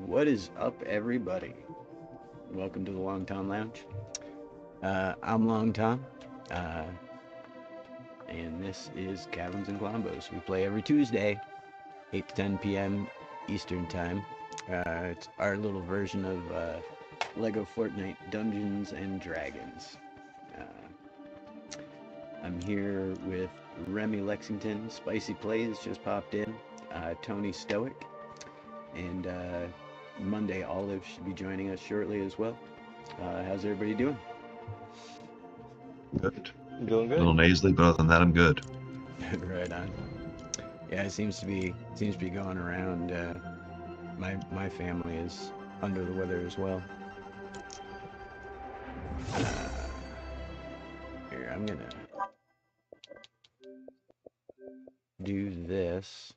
What is up, everybody? Welcome to the Long Tom Lounge. I'm Long Tom, and this is Kaverns Klombos. We play every Tuesday, 8 to 10 p.m. Eastern Time. It's our little version of LEGO Fortnite Dungeons and Dragons. I'm here with Remy Lexington. Spicy Plays just popped in. Tony Stoic. And Monday Olive should be joining us shortly as well. How's everybody doing? Good. I'm doing good. A little nasally, but other than that, I'm good. Right on. Yeah, it seems to be going around. My family is under the weather as well. Here, I'm gonna do this.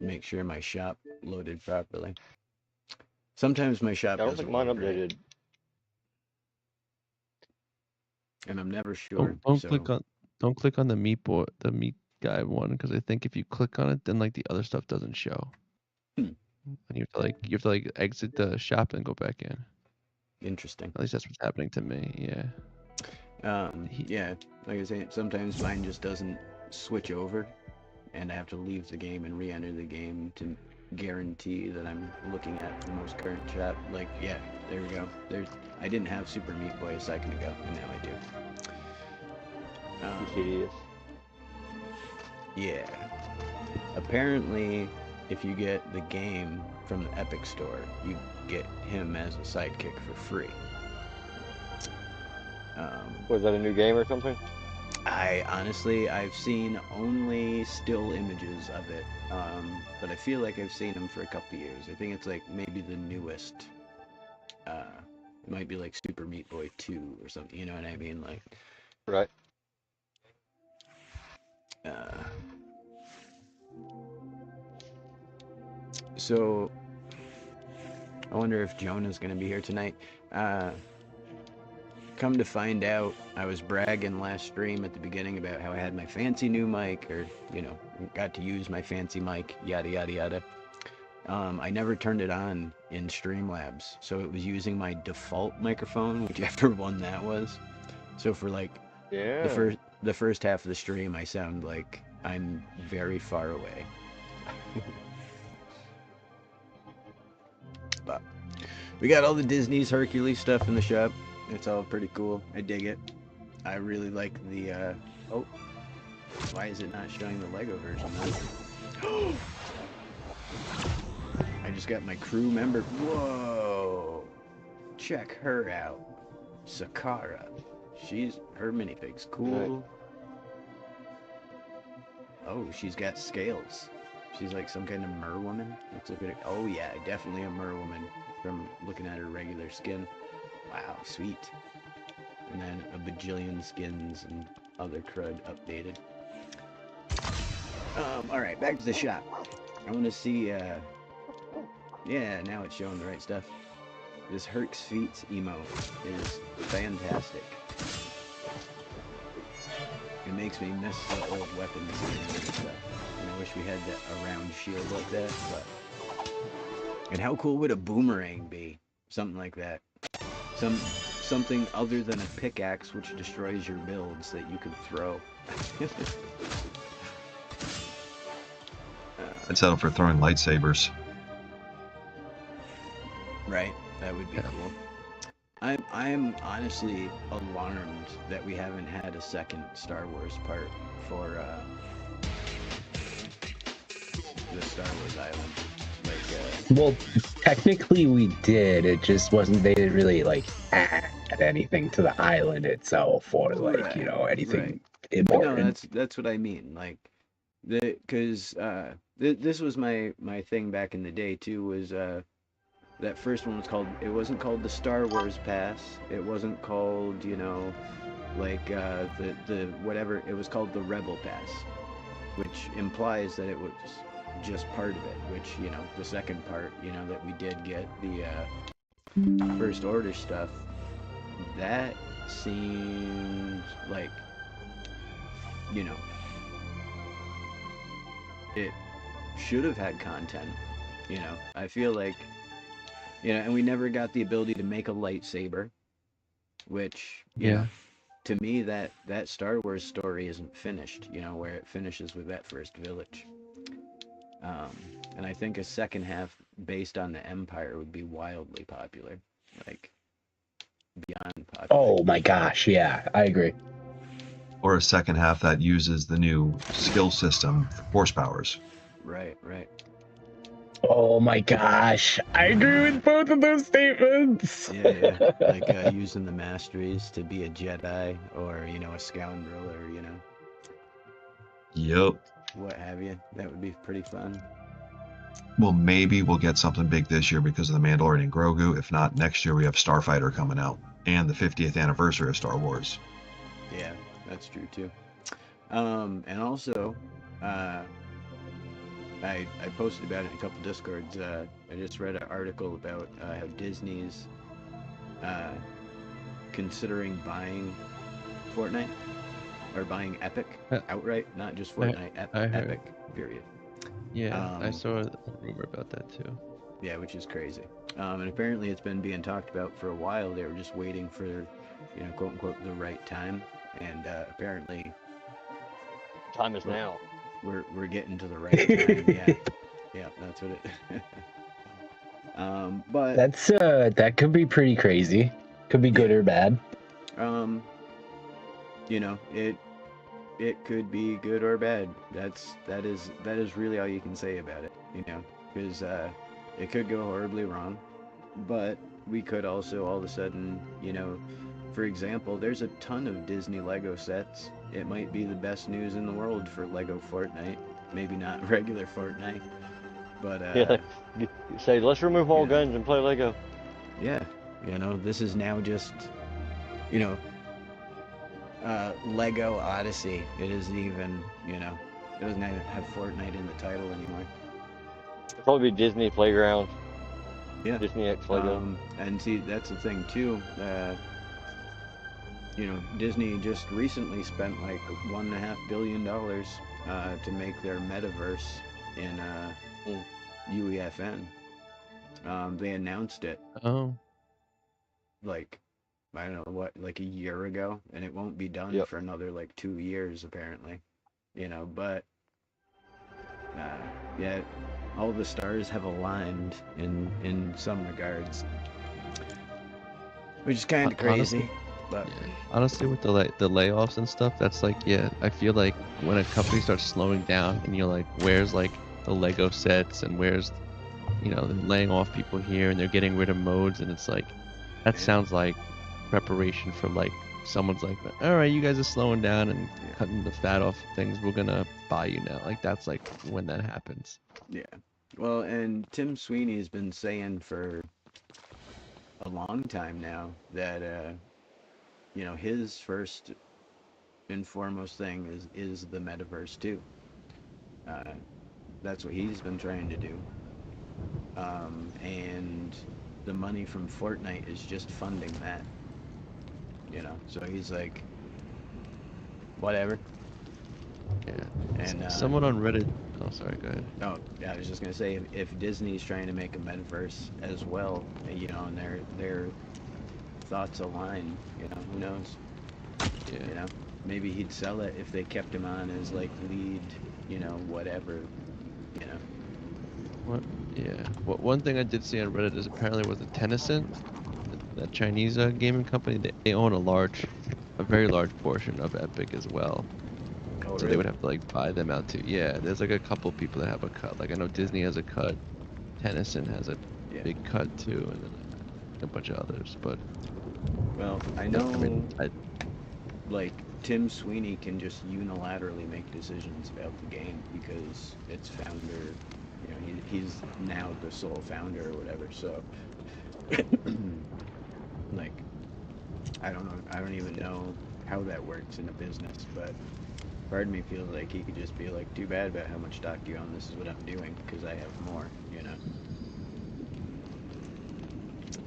Make sure my shop loaded properly. Sometimes my shop I don't think mine updated. And I'm never sure. Don't click on the meat guy one, because I think if you click on it, then like the other stuff doesn't show. And you have to exit the shop and go back in. Interesting. At least that's what's happening to me. Yeah. Yeah, like I say, sometimes mine just doesn't switch over, and I have to leave the game and re-enter the game to guarantee that I'm looking at the most current shop. Like, yeah, there we go. I didn't have Super Meat Boy a second ago, and now I do. CTS. Yeah. Apparently, if you get the game from the Epic Store, you get him as a sidekick for free. Was that a new game or something? I've seen only still images of it, but I feel like I've seen him for a couple years. I think it's like maybe the newest. It might be like Super Meat Boy 2 or something. You know what I mean? Like. Right. So, I wonder if Jonah's gonna be here tonight. Come to find out, I was bragging last stream at the beginning about how I had my fancy new mic, or, you know, got to use my fancy mic, yada, yada, yada. I never turned it on in Streamlabs, so it was using my default microphone, whichever one that was. So for like the first half of the stream, I sound like I'm very far away. But we got all the Disney's Hercules stuff in the shop. It's all pretty cool. I dig it. I really like the, oh, why is it not showing the LEGO version though? I just got my crew member. Whoa! Check her out. Sakara. Her minifig's cool. Oh, she's got scales. She's like some kind of merwoman. Let's look at it. Oh yeah, definitely a merwoman from looking at her regular skin. Wow, sweet. And then a bajillion skins and other crud updated. Alright, back to the shop. I want to see, yeah, now it's showing the right stuff. This Herc's Feet emo is fantastic. It makes me miss the old weapons and stuff. And I wish we had a round shield like that, but... And how cool would a boomerang be? Something like that. Something other than a pickaxe which destroys your builds that you could throw. I'd settle for throwing lightsabers. Right, that would be cool. I'm honestly alarmed that we haven't had a second Star Wars part for the Star Wars Island. Well, technically we did. It just wasn't. They didn't really like add anything to the island itself, or like right, you know, anything important. No, that's what I mean. Like, because this was my thing back in the day too. Was that first one was called? It wasn't called the Star Wars Pass. It wasn't called, you know, like the whatever. It was called the Rebel Pass, which implies that it was just part of it, which, you know, the second part, you know, that we did get the First Order stuff, that seems like, you know, it should have had content. You know, I feel like, you know, and we never got the ability to make a lightsaber, which, you know, Yeah. to me that Star Wars story isn't finished. You know, where it finishes with that first village. Um, and I think a second half based on the Empire would be wildly popular, like beyond popular. Oh my gosh, yeah, I agree. Or a second half that uses the new skill system for force powers. Right, right. Oh my gosh, I agree with both of those statements. Yeah, yeah. Like using the masteries to be a Jedi or, you know, a scoundrel or, you know, Yep. what have you. That would be pretty fun. Well, maybe we'll get something big this year because of the Mandalorian and Grogu. If not, next year we have Starfighter coming out and the 50th anniversary of Star Wars. Yeah, that's true too. And also, I posted about it in a couple Discords. I just read an article about how Disney's considering buying Fortnite or buying Epic outright, not just Fortnite, I heard. Epic, period. Yeah, I saw a rumor about that too. Yeah, which is crazy. And apparently it's been being talked about for a while. They were just waiting for, you know, quote unquote, the right time. And apparently Time is now. we're getting to the right time. Yeah, yeah, that's what it. But That's that could be pretty crazy. Could be good or bad. you know, it could be good or bad. That is really all you can say about it. You know, because it could go horribly wrong, but we could also all of a sudden, you know, for example, there's a ton of Disney Lego sets. It might be the best news in the world for Lego Fortnite. Maybe not regular Fortnite, but Yeah, you say let's remove all yeah. guns and play Lego. yeah, you know, this is now just, you know, LEGO Odyssey. It isn't even, you know, it doesn't even have Fortnite in the title anymore. It'll probably be Disney Playground. Yeah. Disney X Lego. And see, that's the thing too. You know, Disney just recently spent like $1.5 billion to make their metaverse in UEFN. They announced it Oh, like, I don't know what, like a year ago, and it won't be done Yep. for another like 2 years apparently. You know, but yeah, all the stars have aligned in some regards, which is kind of crazy. honestly, But yeah. Honestly, with the layoffs and stuff, that's like, yeah, I feel like when a company starts slowing down and you're like, where's like the Lego sets and where's, you know, they're laying off people here and they're getting rid of modes, and it's like, that Yeah. sounds like preparation for like someone's like, all right, you guys are slowing down and Yeah. cutting the fat off things, we're gonna buy you now. Like that's like when that happens. yeah, well, and Tim Sweeney has been saying for a long time now that you know, his first and foremost thing is the metaverse too. That's what he's been trying to do. And the money from Fortnite is just funding that. You know, so he's like, whatever. Yeah. And Someone on Reddit. Oh, sorry. Go ahead. oh yeah, I was just gonna say if Disney's trying to make a metaverse as well, you know, and their thoughts align, you know, who knows? Yeah. You know, maybe he'd sell it if they kept him on as like lead, you know, whatever, you know. What? Yeah. One thing I did see on Reddit is apparently with the Tencent, that Chinese gaming company, they own a very large portion of Epic as well. Oh, So they would have to like buy them out too. Yeah, there's like a couple people that have a cut. Like I know Disney has a cut, Tencent has a Yeah. big cut too, and then a bunch of others. But Well, I know, I mean, like Tim Sweeney can just unilaterally make decisions about the game because its founder, you know, he's now the sole founder or whatever. So, like, I don't know, I don't even know how that works in a business, but part of me feels like he could just be like, too bad about how much stock you own, this is what I'm doing because I have more, you know.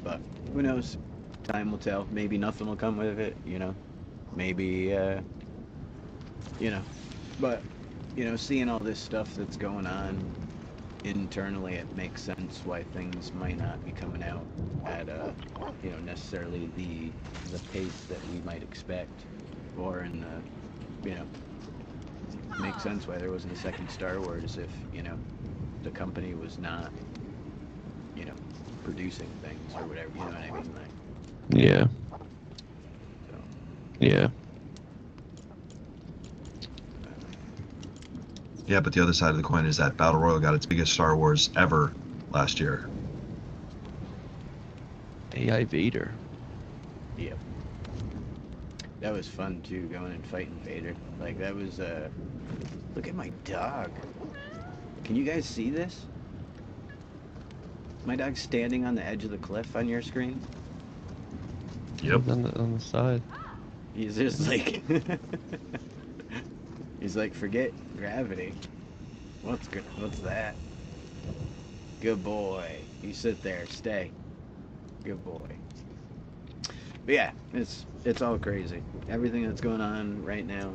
But who knows? Time will tell. Maybe nothing will come with it, you know. Maybe, you know. But you know, seeing all this stuff that's going on internally, it makes sense why things might not be coming out at you know, necessarily the pace that we might expect, or in the, you know, makes sense why there wasn't a second Star Wars if, you know, the company was not, you know, producing things or whatever, you know what I mean? Like, Yeah. so, Yeah. Yeah, but the other side of the coin is that Battle Royale got its biggest Star Wars ever last year. AI Vader. yep. That was fun too, going and fighting Vader. Like, that was, look at my dog. Can you guys see this? My dog's standing on the edge of the cliff on your screen. Yep. He's on the side. He's just like, he's like, forget gravity. What's good? What's that? Good boy. You sit there. Stay. Good boy. But yeah, it's all crazy. Everything that's going on right now.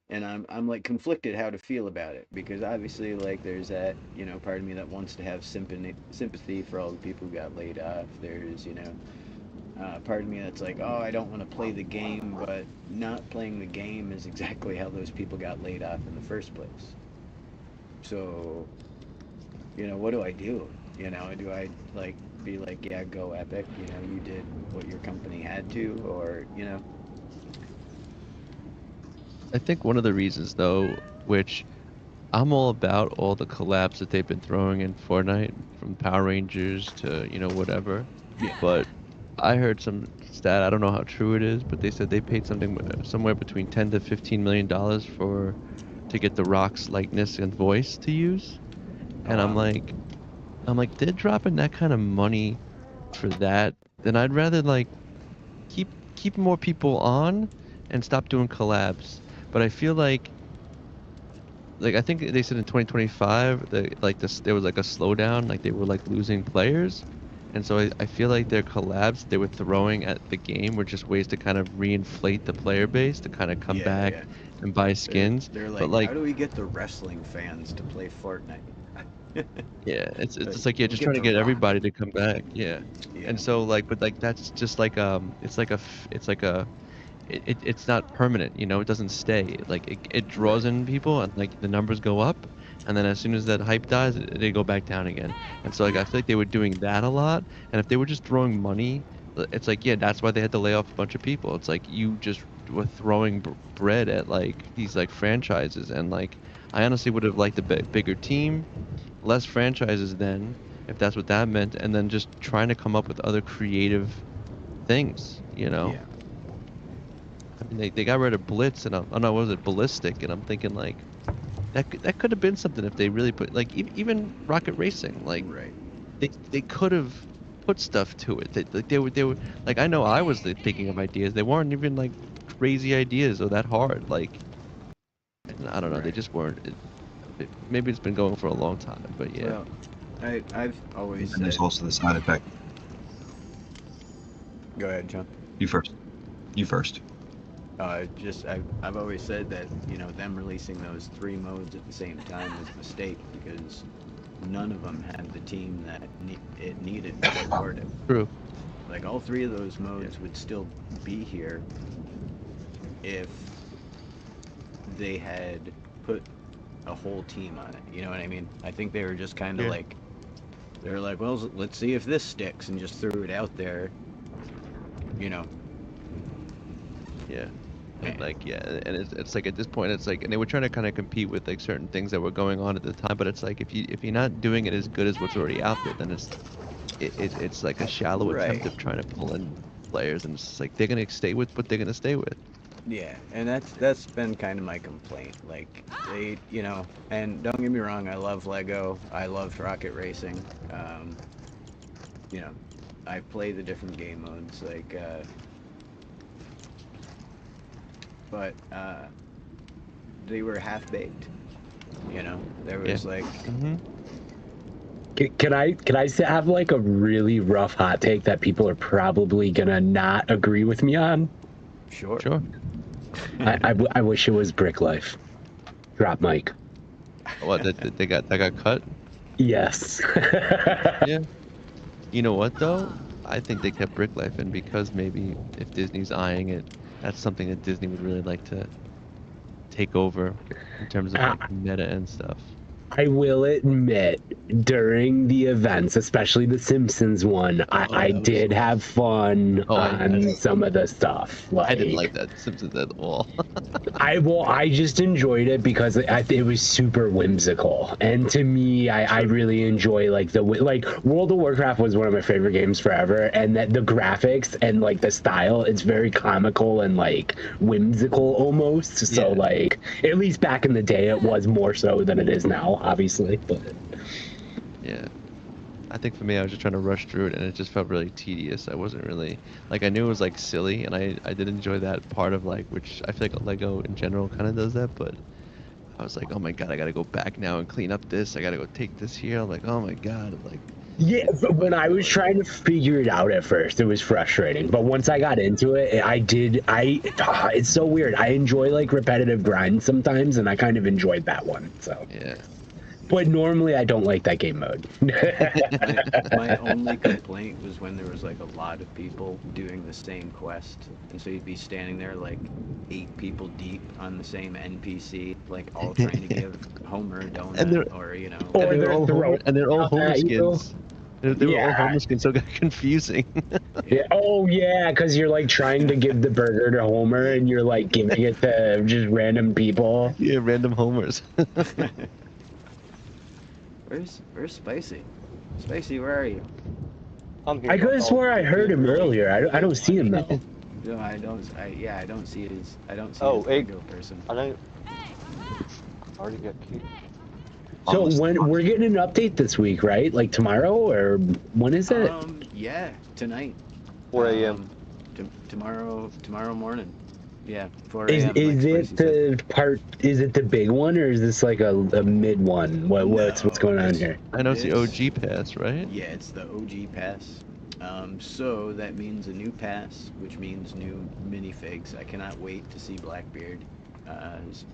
And I'm like conflicted how to feel about it, because obviously, like, there's that, you know, part of me that wants to have sympathy for all the people who got laid off. There's, you know, part of me that's like, oh, I don't want to play the game, but not playing the game is exactly how those people got laid off in the first place. So, you know, what do I do? You know, do I, like, be like, yeah, go Epic, you know, you did what your company had to, or, you know? I think one of the reasons, though, which I'm all about all the collabs that they've been throwing in Fortnite, from Power Rangers to, you know, whatever. Yeah. But I heard some stat, I don't know how true it is, but they said they paid somewhere between 10 to 15 million dollars to get the Rock's likeness and voice to use. And Oh, wow. I'm like, they're dropping that kind of money for that, then I'd rather, like, keep more people on and stop doing collabs. But I feel like I think they said in 2025 that, like, there was like a slowdown, like they were like losing players, and so I feel like their collabs they were throwing at the game were just ways to kind of reinflate the player base to kind of come Yeah, back yeah. and buy skins. They're But like, like, how do we get the wrestling fans to play Fortnite? yeah, it's Like, just like, yeah, we'll just trying to The get Rock. everybody to come back, yeah. Yeah. And so, like, but like that's just like it's not permanent, you know, it doesn't stay. Like, it draws Right. in people, and like the numbers go up, and then as soon as that hype dies, they go back down again. And so, like, I feel like they were doing that a lot, and if they were just throwing money, it's like, yeah, that's why they had to lay off a bunch of people. It's like you just were throwing bread at like these like franchises, and like I honestly would have liked a bigger team, less franchises then, if that's what that meant, and then just trying to come up with other creative things, you know? Yeah. I mean, they got rid of Blitz, and oh no, what was it, Ballistic? And I'm thinking, like, that could have been something if they really put, like, even Rocket Racing, like, Right. they could have put stuff to it. They were like, I know I was thinking of ideas. They weren't even like crazy ideas or that hard. Like, I don't know, they Right. just weren't. Maybe it's been going for a long time, but yeah. Well, I've always And there's said. also the side effect. Go ahead, John. You first. You first. I've always said that, you know, them releasing those 3 modes at the same time was a mistake, because none of them had the team that it needed to support it. True. Like, all 3 of those modes would still be here if they had put a whole team on it. You know what I mean? I think they were just kind of like, they were like, well, let's see if this sticks, and just threw it out there. You know. Yeah. And like, yeah, and it's like at this point it's like, and they were trying to kind of compete with like certain things that were going on at the time, but it's like if you're not doing it as good as what's already out there, then it's like a shallow attempt Right. of trying to pull in players, and it's just like they're gonna stay with what they're gonna stay with. Yeah, and that's been kind of my complaint. Like, they, you know, and don't get me wrong, I love Lego, I love Rocket Racing. You know, I play the different game modes, like, but they were half baked. You know, there was like. Mm-hmm. Can I have like a really rough hot take that people are probably gonna not agree with me on? Sure. Sure. I wish it was Brick Life. Drop mic. What? They got that got cut? Yes. Yeah. You know what though? I think they kept Brick Life in because maybe if Disney's eyeing it, that's something that Disney would really like to take over in terms of like meta and stuff. I will admit, during the events, especially the Simpsons one, I did have fun on some of the stuff. I didn't like that Simpsons at all. I just enjoyed it because it was super whimsical, and to me, I really enjoy like World of Warcraft was one of my favorite games forever, and that the graphics and like the style, it's very comical and like whimsical almost. So like at least back in the day, it was more so than it is now, obviously. But yeah. I think for me, I was just trying to rush through it, and it just felt really tedious. I wasn't really like I knew it was like silly, and I did enjoy that part of like which I feel like Lego in general kind of does that. But I was like, oh my god, I gotta go back now and clean up this. I gotta go take this here. I'm like, oh my god, like. Yeah, but when I was trying to figure it out at first, it was frustrating. But once I got into it, it's so weird. I enjoy like repetitive grind sometimes, and I kind of enjoyed that one. So yeah. But normally I don't like that game mode. My only complaint was when there was like a lot of people doing the same quest, and so you'd be standing there like 8 people deep on the same NPC, like all trying to give Homer a donut, or you know, and they're all Homer skins. They were all Homer skins, so it got confusing. Yeah. Oh yeah, because you're like trying to give the burger to Homer, and you're like giving it to just random people. Yeah, random Homers. Where's Spicy? Spicy, where are you? I'm here. I could have swore I heard him earlier. I don't see him though. No, I don't. I don't see his. I don't see Oh, his Lego person. I don't. Already got cute. So when we're getting an update this week, right? Like tomorrow, or when is it? Yeah, tonight. 4 a.m. Tomorrow morning. Yeah, 4 a.m. Is it the part? Is it the big one, or is this like a mid one? What's going on here? I know it's the OG pass, right? Yeah, it's the OG pass. So that means a new pass, which means new minifigs. I cannot wait to see Blackbeard.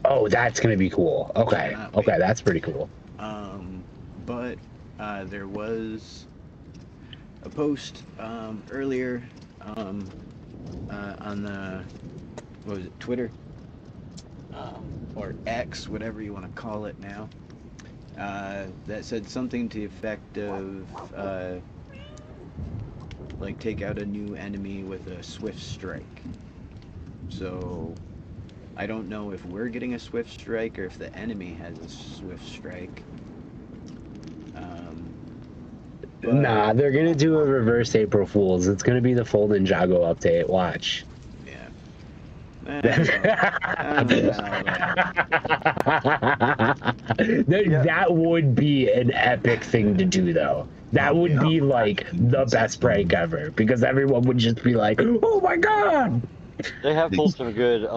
Oh, that's gonna be cool. Okay, that's pretty cool. But there was a post earlier on the what was it, Twitter or X, whatever you want to call it now, that said something to the effect of like take out a new enemy with a swift strike. So I don't know if we're getting a swift strike or if the enemy has a swift strike. Nah, they're gonna do a reverse April Fools. It's gonna be the Full Ninjago update. Watch. That would be an epic thing to do, though. That would be like the best prank ever, because everyone would just be like, "Oh my god!" They have pulled some good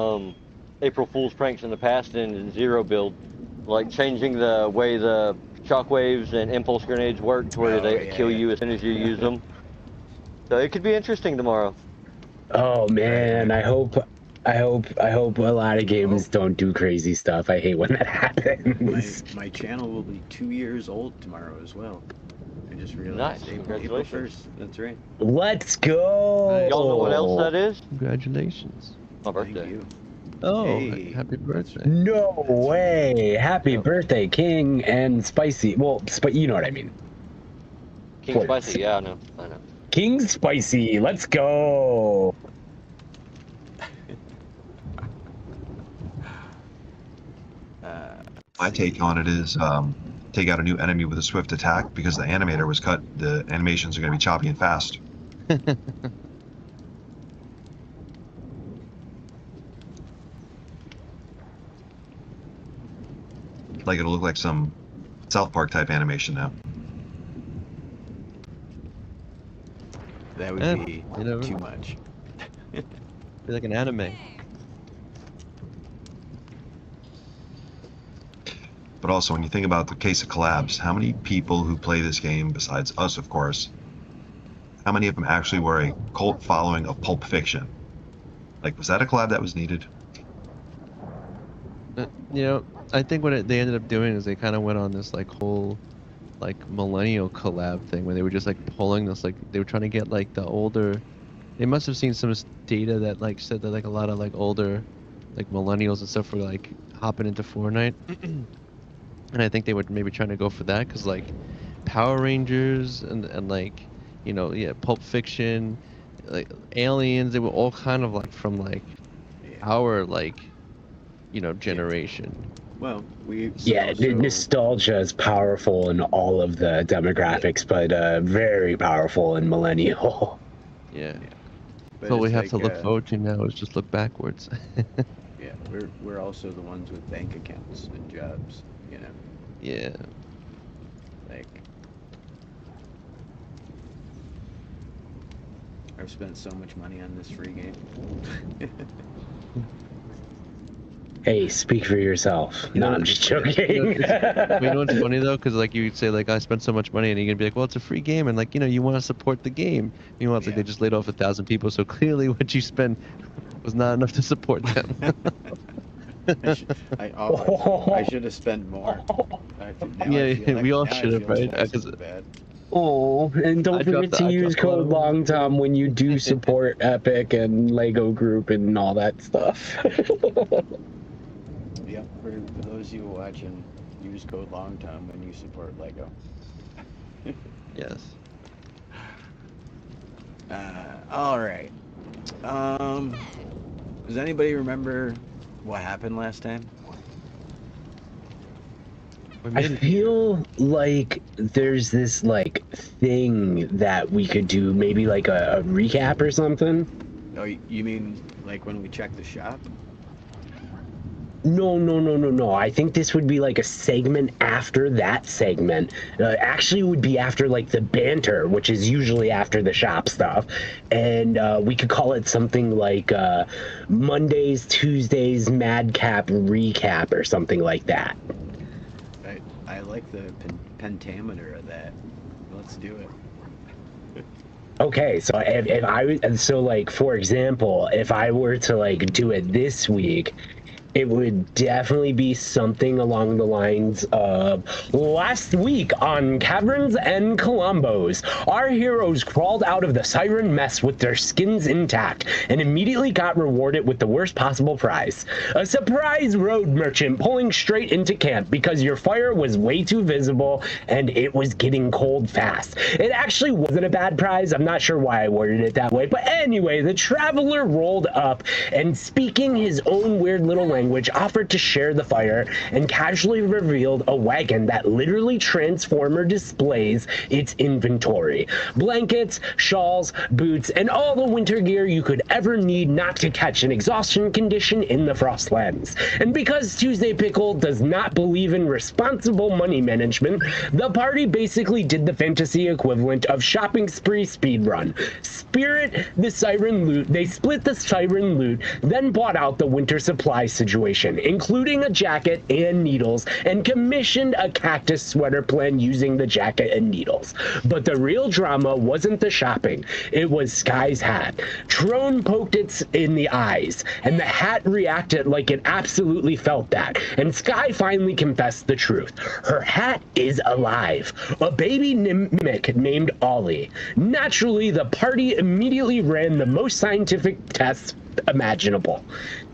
April Fool's pranks in the past in Zero build, like changing the way the shockwaves and impulse grenades work to where they kill you as soon as you use them. So it could be interesting tomorrow. Oh man, I hope a lot of games don't do crazy stuff. I hate when that happens. My channel will be 2 years old tomorrow as well. I just realized. Nice. April 1st. That's right. Let's go. Y'all know what else that is? Congratulations. My birthday. Thank you. Oh, Hey. happy birthday. No way. Happy birthday, King and Spicy. Well, you know what I mean. King Words. Spicy, yeah, I know. King Spicy. Let's go. My take on it is take out a new enemy with a swift attack because the animator was cut. The animations are going to be choppy and fast. Like it'll look like some South Park type animation now. That would be know, too much. Be like an anime. But also, when you think about the case of collabs, how many people who play this game, besides us, of course, how many of them actually were a cult following of Pulp Fiction? Like, was that a collab that was needed? You know, I think what they ended up doing is they kind of went on this like whole like millennial collab thing where they were just like pulling this, like they were trying to get like the older. They must have seen some data that like said that like a lot of like older like millennials and stuff were like hopping into Fortnite. And I think they were maybe trying to go for that because like Power Rangers and like, you know, yeah, Pulp Fiction, like Aliens, they were all kind of like from like our like, you know, generation. Well, we Yeah, also, nostalgia is powerful in all of the demographics, but very powerful in millennial. Yeah. but So we it's have to like, look forward to now is just look backwards. Yeah, we're also the ones with bank accounts and jobs, you know. Yeah. Like, I've spent so much money on this free game. Hey, speak for yourself. You know, No, I'm just joking. You know what's funny though, because like you'd say like I spent so much money, and you're gonna be like, well, it's a free game, and like, you know, you want to support the game. Meanwhile, it's like they just laid off 1,000 people, so clearly what you spent was not enough to support them. I should have spent more. We all should have, right? Bad. Oh, and don't forget to use code LONGTOM when you do support Epic and LEGO Group and all that stuff. Yep, for those of you watching, use code LONGTOM when you support LEGO. Yes. All right. Does anybody remember what happened last time? I feel like there's this like thing that we could do, maybe like a recap or something. Oh, you mean like when we check the shop? No. I think this would be like a segment after that segment. Actually, it would be after like the banter, which is usually after the shop stuff. And we could call it something like Mondays, Tuesdays, Madcap Recap or something like that. I like the pentameter of that. Let's do it. Okay, so if I so like for example, if I were to like do it this week, it would definitely be something along the lines of last week on Kaverns Klombos. Our heroes crawled out of the siren mess with their skins intact and immediately got rewarded with the worst possible prize. A surprise road merchant pulling straight into camp because your fire was way too visible and it was getting cold fast. It actually wasn't a bad prize. I'm not sure why I worded it that way. But anyway, the traveler rolled up and speaking his own weird little language, offered to share the fire and casually revealed a wagon that literally Transformer displays its inventory. Blankets, shawls, boots, and all the winter gear you could ever need not to catch an exhaustion condition in the Frostlands. And because Tuesday Pickle does not believe in responsible money management, the party basically did the fantasy equivalent of shopping spree speedrun. They split the siren loot, then bought out the winter supply situation, including a jacket and needles, and commissioned a cactus sweater plan using the jacket and needles. But the real drama wasn't the shopping, it was Sky's hat. Trone poked it in the eyes, and the hat reacted like it absolutely felt that, and Sky finally confessed the truth. Her hat is alive, a baby mimic named Ollie. Naturally, the party immediately ran the most scientific tests imaginable.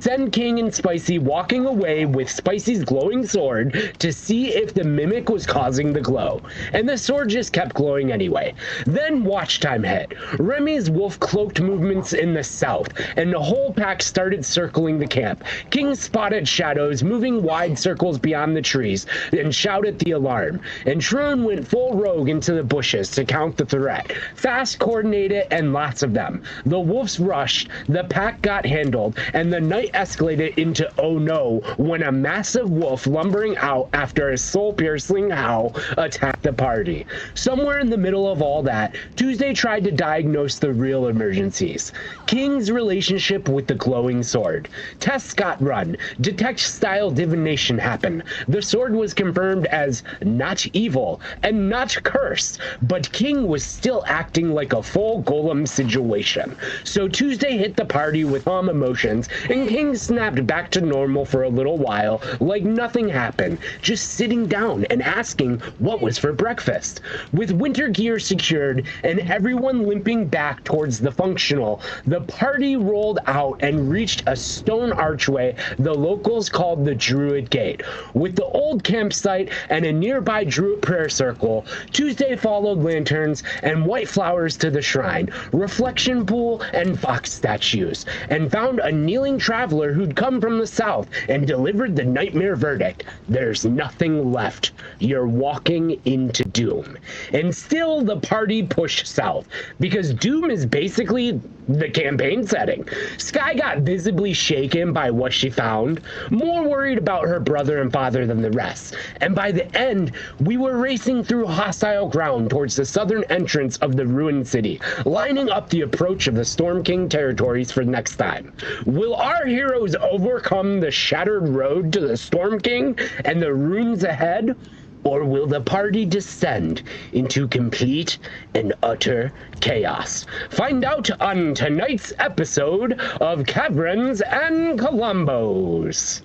Send King and Spicy walking away with Spicy's glowing sword to see if the mimic was causing the glow, and the sword just kept glowing anyway. Then watch time hit. Remy's wolf cloaked movements in the south, and the whole pack started circling the camp. King spotted shadows moving wide circles beyond the trees and shouted the alarm, and Trone went full rogue into the bushes to count the threat. Fast, coordinated, and lots of them. The wolves rushed, the pack got handled, and the night escalated into oh no when a massive wolf lumbering out after a soul-piercing howl attacked the party. Somewhere in the middle of all that, Tuesday tried to diagnose the real emergencies. King's relationship with the glowing sword. Tests got run. Detect-style divination happened. The sword was confirmed as not evil and not cursed, but King was still acting like a full golem situation. So Tuesday hit the party with with calm emotions, and King snapped back to normal for a little while, like nothing happened, just sitting down and asking what was for breakfast. With winter gear secured and everyone limping back towards the functional, the party rolled out and reached a stone archway the locals called the Druid Gate. With the old campsite and a nearby Druid prayer circle, Tuesday followed lanterns and white flowers to the shrine, reflection pool, and fox statues, and found a kneeling traveler who'd come from the south and delivered the nightmare verdict. There's nothing left. You're walking into doom. And still the party pushed south, because doom is basically the campaign setting. Sky got visibly shaken by what she found, more worried about her brother and father than the rest. And by the end, we were racing through hostile ground towards the southern entrance of the ruined city, lining up the approach of the Storm King territories for next time. Will our heroes overcome the shattered road to the Storm King and the ruins ahead? Or will the party descend into complete and utter chaos? Find out on tonight's episode of Kaverns and Klombos.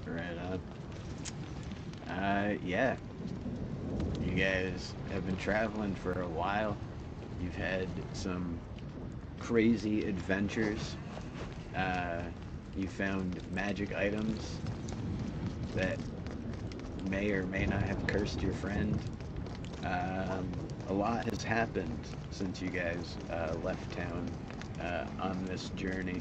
Right on. Yeah. You guys have been traveling for a while. You've had some crazy adventures. You found magic items that may or may not have cursed your friend. A lot has happened since you guys left town on this journey.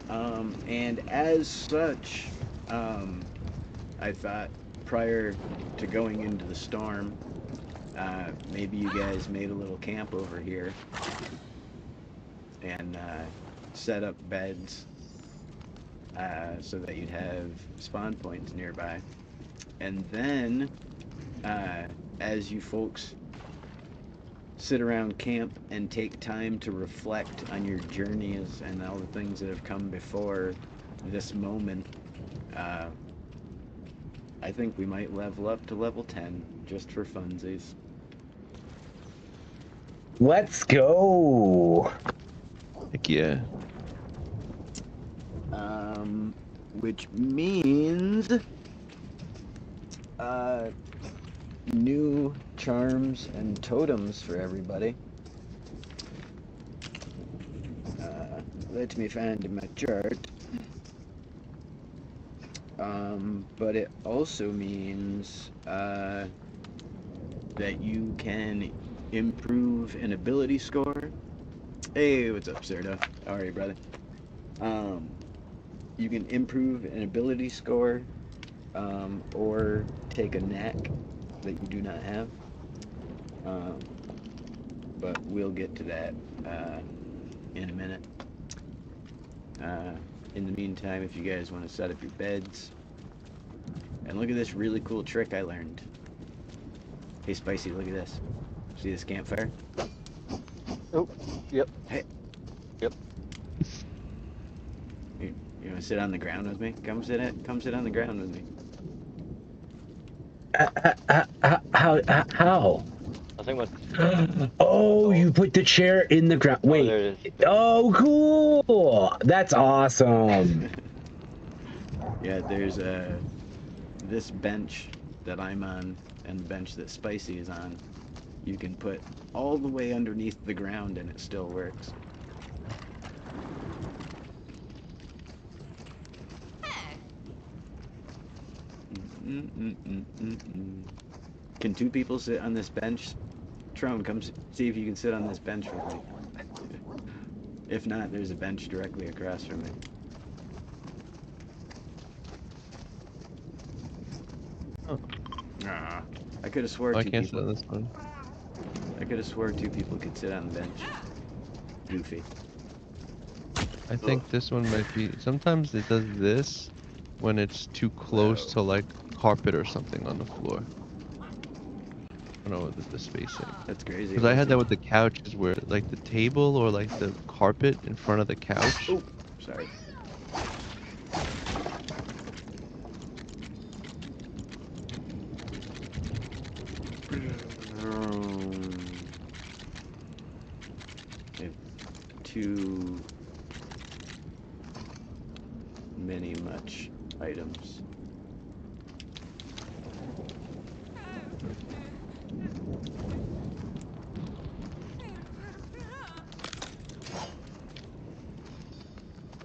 And as such, I thought prior to going into the storm, maybe you guys made a little camp over here and set up beds so that you'd have spawn points nearby. And then, as you folks sit around camp and take time to reflect on your journeys and all the things that have come before this moment, I think we might level up to level 10 just for funsies. Let's go. Heck yeah. Which means new charms and totems for everybody. Let me find my chart. But it also means that you can improve an ability score. Hey, what's up, Serta? How are you, brother? You can improve an ability score, or take a knack that you do not have. But we'll get to that in a minute. In the meantime, if you guys want to set up your beds, and look at this really cool trick I learned. Hey, Spicy, look at this. See this campfire? Oh, yep. Hey. Yep. You want to sit on the ground with me? Come sit on the ground with me. How? I think what. Oh, you put the chair in the ground. Wait. There it is. Oh, cool. That's awesome. Yeah, there's this bench that I'm on and the bench that Spicy is on. You can put all the way underneath the ground and it still works. Can two people sit on this bench? Tron, come see if you can sit on this bench with me. If not, there's a bench directly across from me. Oh. Ah, I could have swore I two can't sit people. on this one. I could have swore two people could sit on the bench. Goofy. I think this one might be. Sometimes it does this when it's too close to like carpet or something on the floor. I don't know what the spacing. That's crazy. Because I had that with the couches where like the table or like the carpet in front of the couch. Oh, sorry. too many much items.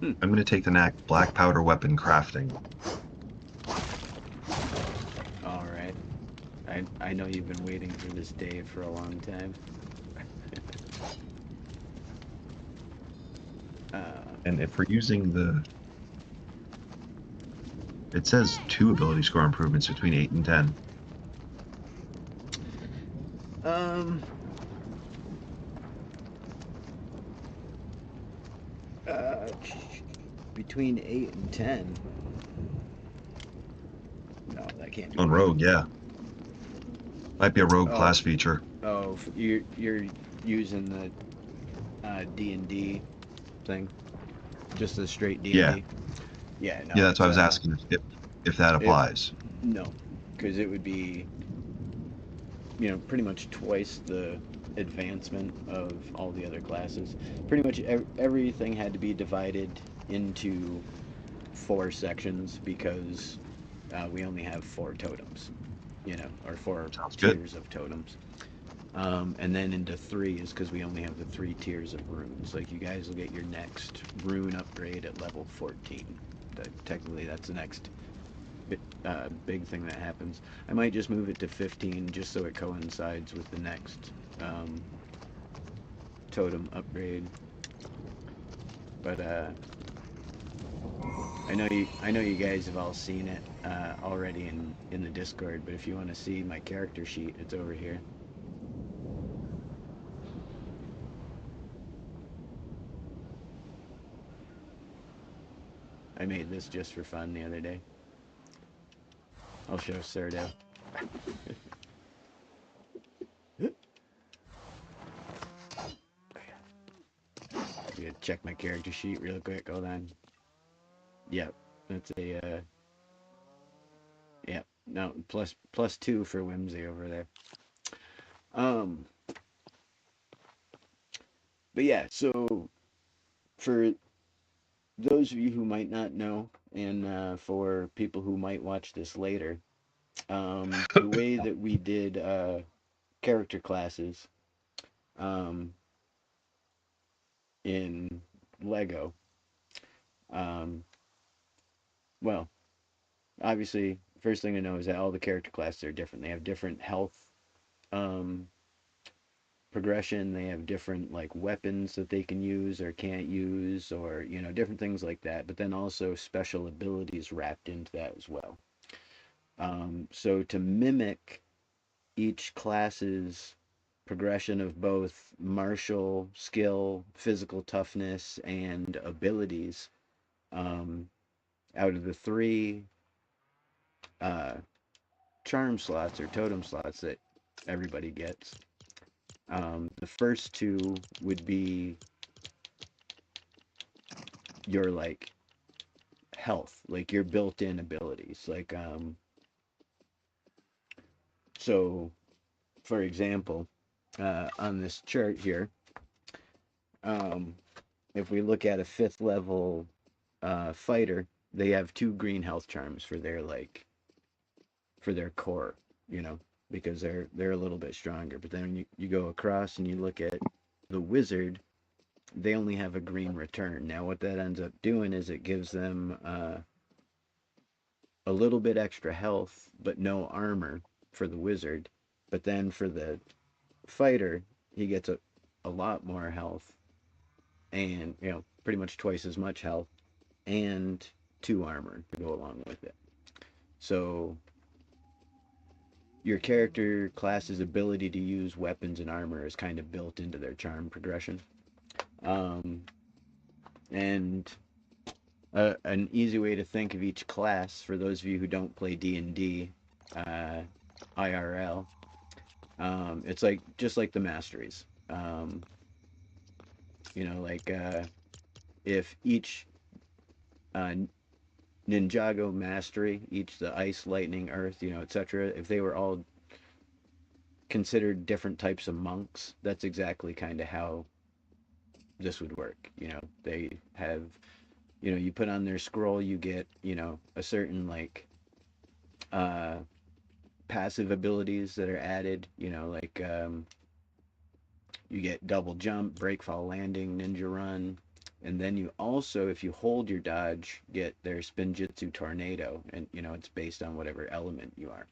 I'm going to take the knack black powder weapon crafting. All right. I know you've been waiting for this day for a long time. And if we're using the... It says 2 ability score improvements between 8 and 10. Between 8 and 10. No, that can't be. On Rogue, yeah. Might be a Rogue class feature. Oh, you're using the D&D thing? Just the straight D&D? Yeah. Yeah, no. Yeah, that's why I was asking if that applies. No, because it would be, pretty much twice the advancement of all the other classes. Pretty much everything had to be divided into 4 sections because we only have 4 totems, or 4 tiers of totems. And then into 3 is because we only have the 3 tiers of runes. Like, you guys will get your next rune upgrade at level 14. Technically, that's the next big thing that happens. I might just move it to 15 just so it coincides with the next totem upgrade. But I know you guys have all seen it already in the Discord, but if you want to see my character sheet, it's over here. I made this just for fun the other day. I'll show Serdo. I'm gonna check my character sheet real quick. Hold on. Yep, that's a yep. No, plus 2 for Whimsy over there. But yeah, so for those of you who might not know, and for people who might watch this later, the way that we did character classes in LEGO, well, obviously, first thing to know is that all the character classes are different. They have different health progression. They have different like weapons that they can use or can't use, or different things like that. But then also special abilities wrapped into that as well. So to mimic each class's progression of both martial skill, physical toughness, and abilities, out of the 3 charm slots or totem slots that everybody gets, the first 2 would be your like health, like your built-in abilities. Like so for example, on this chart here, if we look at a 5th level fighter, they have 2 green health charms for their core, because they're a little bit stronger. But then you go across and you look at the wizard, they only have a green return. Now what that ends up doing is it gives them a little bit extra health but no armor for the wizard. But then for the fighter, he gets a lot more health, and pretty much twice as much health, and 2 armor to go along with it. So your character class's ability to use weapons and armor is kind of built into their charm progression. And an easy way to think of each class, for those of you who don't play D&D IRL, it's like just like the masteries. If each Ninjago mastery, each the ice, lightning, earth, etc., if they were all considered different types of monks, that's exactly kind of how this would work. You know, they have, you know, you put on their scroll, you get, you know, a certain like uh, passive abilities that are added. You know, like you get double jump, break, fall, landing, ninja run, and then you also, if you hold your dodge, get their spinjitzu tornado, and you know it's based on whatever element you are.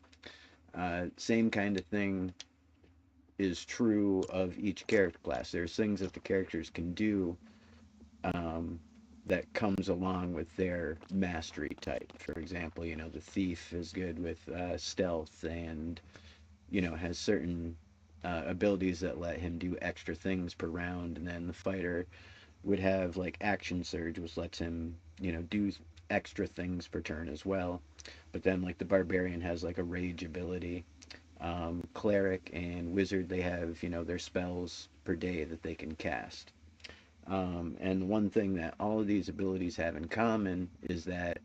Same kind of thing is true of each character class. There's things that the characters can do um, that comes along with their mastery type. For example, you know, the thief is good with stealth and, you know, has certain abilities that let him do extra things per round. And then the fighter would have like action surge, which lets him, you know, do extra things per turn as well. But then like the barbarian has like a rage ability. Cleric and wizard, they have, you know, their spells per day that they can cast. And one thing that all of these abilities have in common is that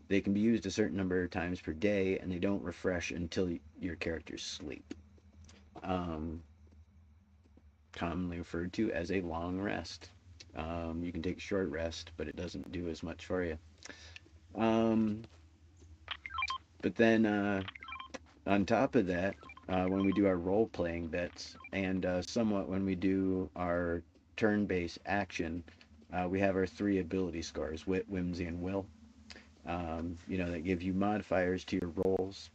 they can be used a certain number of times per day, and they don't refresh until your characters sleep. Commonly referred to as a long rest. You can take a short rest, but it doesn't do as much for you. But then on top of that, when we do our role-playing bits, and somewhat when we do our turn-based action, we have our 3 ability scores: wit, whimsy, and will. You know, that give you modifiers to your rolls.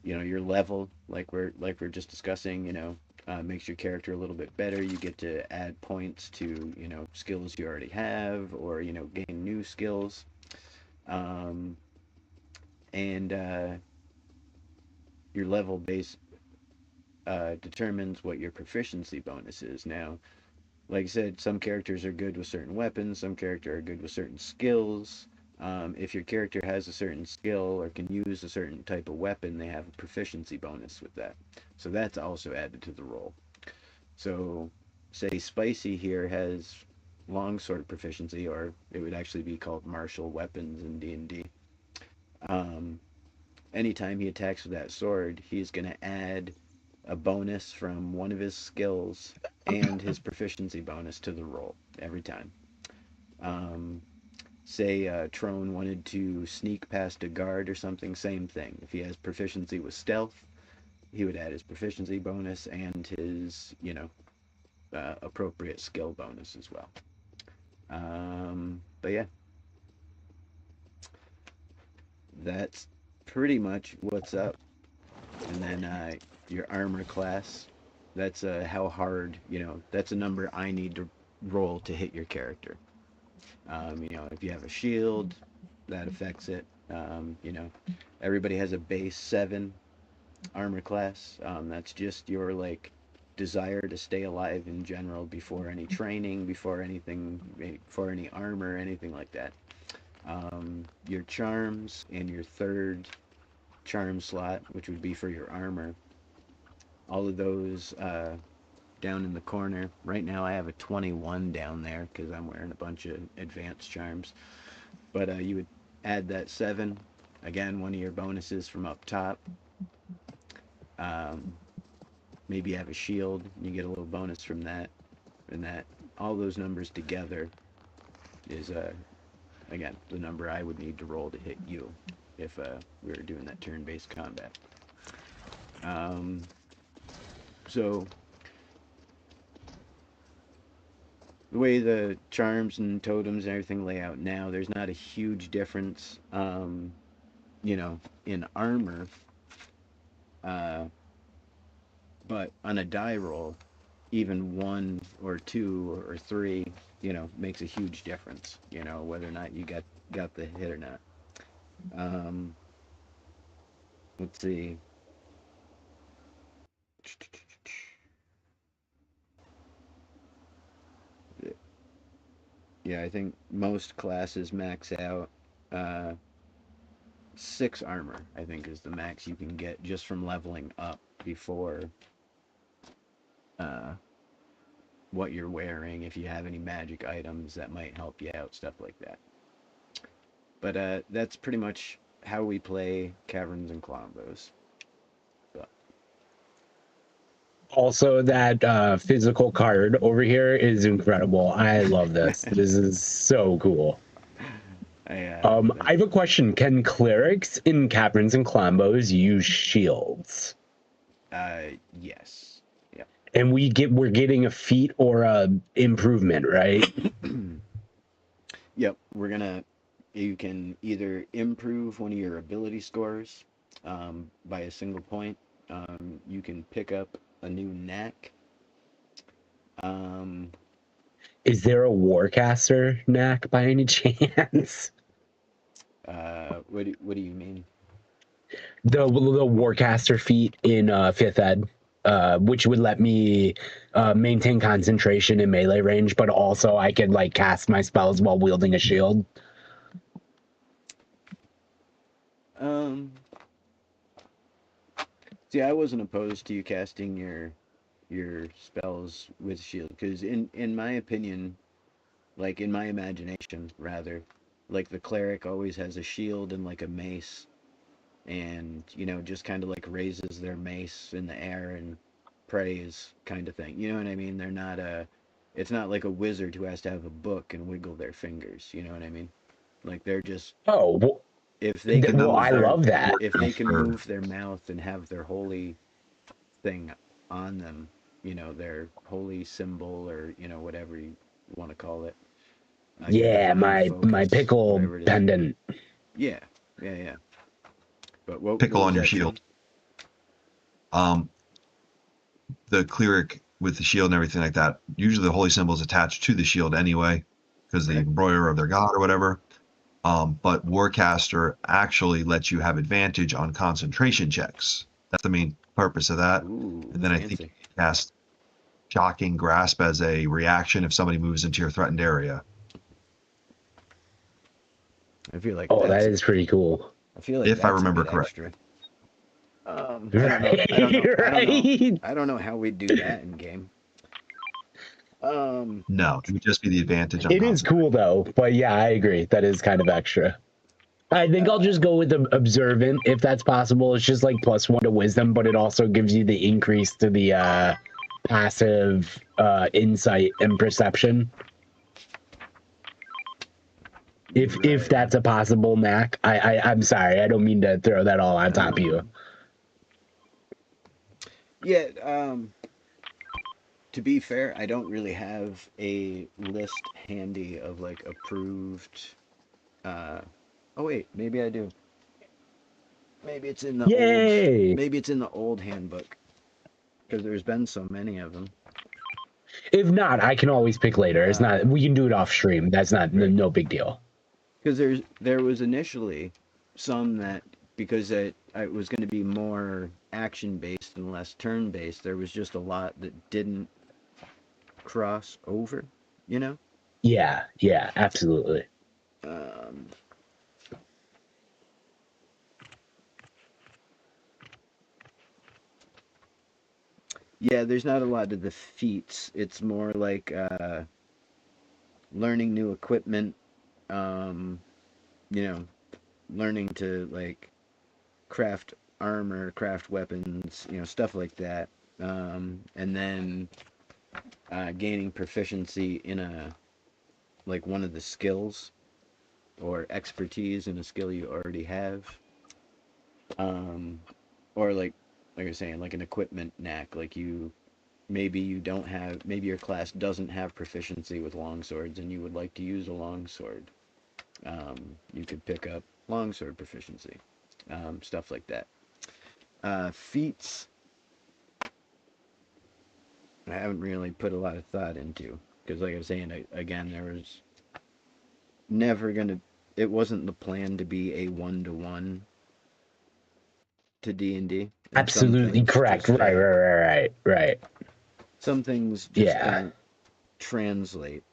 You know, your level, like we're just discussing, you know, makes your character a little bit better. You get to add points to, you know, skills you already have, or, you know, gain new skills. And your level base determines what your proficiency bonus is. Now, like I said, some characters are good with certain weapons, some characters are good with certain skills. If your character has a certain skill or can use a certain type of weapon, they have a proficiency bonus with that. So that's also added to the roll. So, say Spicy here has longsword proficiency, or it would actually be called martial weapons in D&D. Anytime he attacks with that sword, he's going to add a bonus from one of his skills and his proficiency bonus to the roll every time. Say Trone wanted to sneak past a guard or something, same thing. If he has proficiency with stealth, he would add his proficiency bonus and his, you know, appropriate skill bonus as well. But yeah, that's pretty much what's up. And then your armor class, that's how hard, you know, that's a number I need to roll to hit your character. You know, if you have a shield, that affects it. You know, everybody has a base 7 armor class. That's just your like desire to stay alive in general before any training, before anything, before any armor, anything like that. Your charms and your 3rd charm slot, which would be for your armor, all of those down in the corner. Right now I have a 21 down there because I'm wearing a bunch of advanced charms. But you would add that 7. Again, one of your bonuses from up top. Maybe you have a shield, you get a little bonus from that. And that, all those numbers together is, again, the number I would need to roll to hit you if we were doing that turn-based combat. So the way the charms and totems and everything lay out now, there's not a huge difference, you know, in armor. But on a die roll, even 1 or 2 or 3, you know, makes a huge difference, you know, whether or not you got the hit or not. Let's see. Yeah, I think most classes max out 6 armor, I think, is the max you can get just from leveling up before what you're wearing, if you have any magic items that might help you out, stuff like that. But that's pretty much how we play Kaverns and Klombos. But Also, that physical card over here is incredible. I love this. This is so cool. I have a question. Can clerics in Kaverns and Klombos use shields? Yes. Yeah. And we're getting a feat or a improvement, right? Yep. You can either improve one of your ability scores by a single point. You can pick up a new knack. Is there a Warcaster knack by any chance? What do you mean? The Warcaster feat in 5th Ed, which would let me maintain concentration in melee range, but also I could like cast my spells while wielding a shield. See, I wasn't opposed to you casting your spells with shield, because in my opinion, like in my imagination rather, like the cleric always has a shield and like a mace, and just kind of like raises their mace in the air and prays kind of thing. You know what I mean? It's not like a wizard who has to have a book and wiggle their fingers. You know what I mean? Like they're just if they can I love that. If they can move their mouth and have their holy thing on them, their holy symbol, or whatever you want to call it. My pickle pendant. Yeah. But what pickle was on your that, shield. Tim? The cleric with the shield and everything like that. Usually the holy symbol is attached to the shield anyway, because the embroiderer of their god or whatever. But Warcaster actually lets you have advantage on concentration checks. That's the main purpose of that. Ooh, and then fancy. I think you cast Shocking Grasp as a reaction if somebody moves into your threatened area. I feel like that is pretty cool. I feel like if I remember correctly. I don't know how we do that in game. No, it would just be the advantage. It is cool though, but yeah, I agree. That is kind of extra. I think I'll just go with the observant if that's possible. It's just like +1 to wisdom, but it also gives you the increase to the passive insight and perception. If that's a possible knack. I'm sorry, I don't mean to throw that all on top of you. Yeah, to be fair, I don't really have a list handy of like approved. Oh wait, maybe I do. Maybe it's in the old. Maybe it's in the old handbook, because there's been so many of them. If not, I can always pick later. It's not. We can do it off stream. That's not no big deal. Because there was initially some that, because it was going to be more action based and less turn based, there was just a lot that didn't cross over, Yeah, absolutely. Yeah, there's not a lot of the feats. It's more like learning new equipment, learning to like craft armor, craft weapons, stuff like that. And then gaining proficiency in one of the skills, or expertise in a skill you already have. Or like I was saying, like an equipment knack, like maybe your class doesn't have proficiency with longswords and you would like to use a longsword. You could pick up longsword proficiency, stuff like that. Feats, I haven't really put a lot of thought into, because like I was saying, again, there was never it wasn't the plan to be a 1-to-1 to D&D. Absolutely correct. Right. Some things just don't translate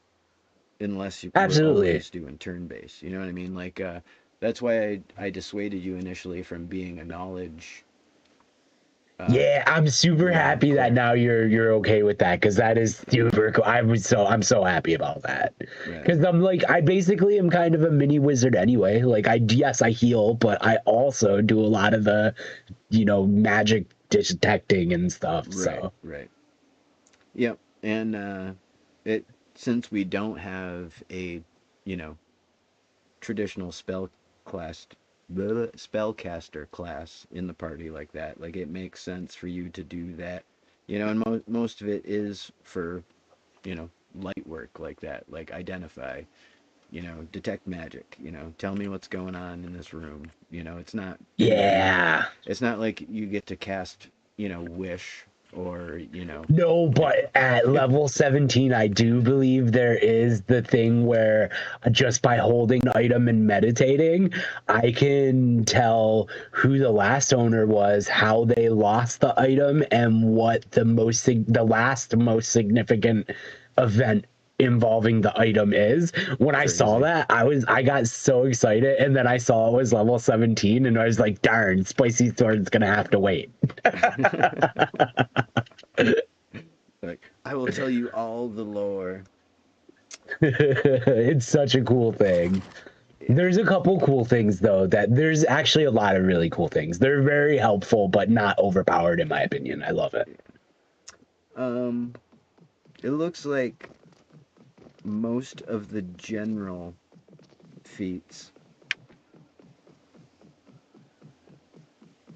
unless you always do in turn-based. You know what I mean? Like, that's why I dissuaded you initially from being a knowledge. I'm super happy that now you're okay with that, because that is super cool. I'm so happy about that, because I'm like, I basically am kind of a mini wizard anyway. Like I heal, but I also do a lot of the magic detecting and stuff. Right, So right. Yep. And it since we don't have a, you know, traditional class spellcaster class in the party like that, like it makes sense for you to do that. You know, and most of it is for, you know, light work like that, like identify, you know, detect magic, you know, tell me what's going on in this room. You know, it's not gonna be, yeah. it's not like you get to cast, you know, wish or, you know. No, but at level 17, I do believe there is the thing where just by holding the item and meditating, I can tell who the last owner was, how they lost the item, and what the last most significant event involving the item is. When I saw Crazy. that, I got so excited, and then I saw it was level 17, and I was like, darn, Spicy Sword's gonna have to wait. Like, I will tell you all the lore. It's such a cool thing. There's a couple cool things though, that there's actually a lot of really cool things. They're very helpful, but not overpowered in my opinion. I love it. It looks like most of the general feats,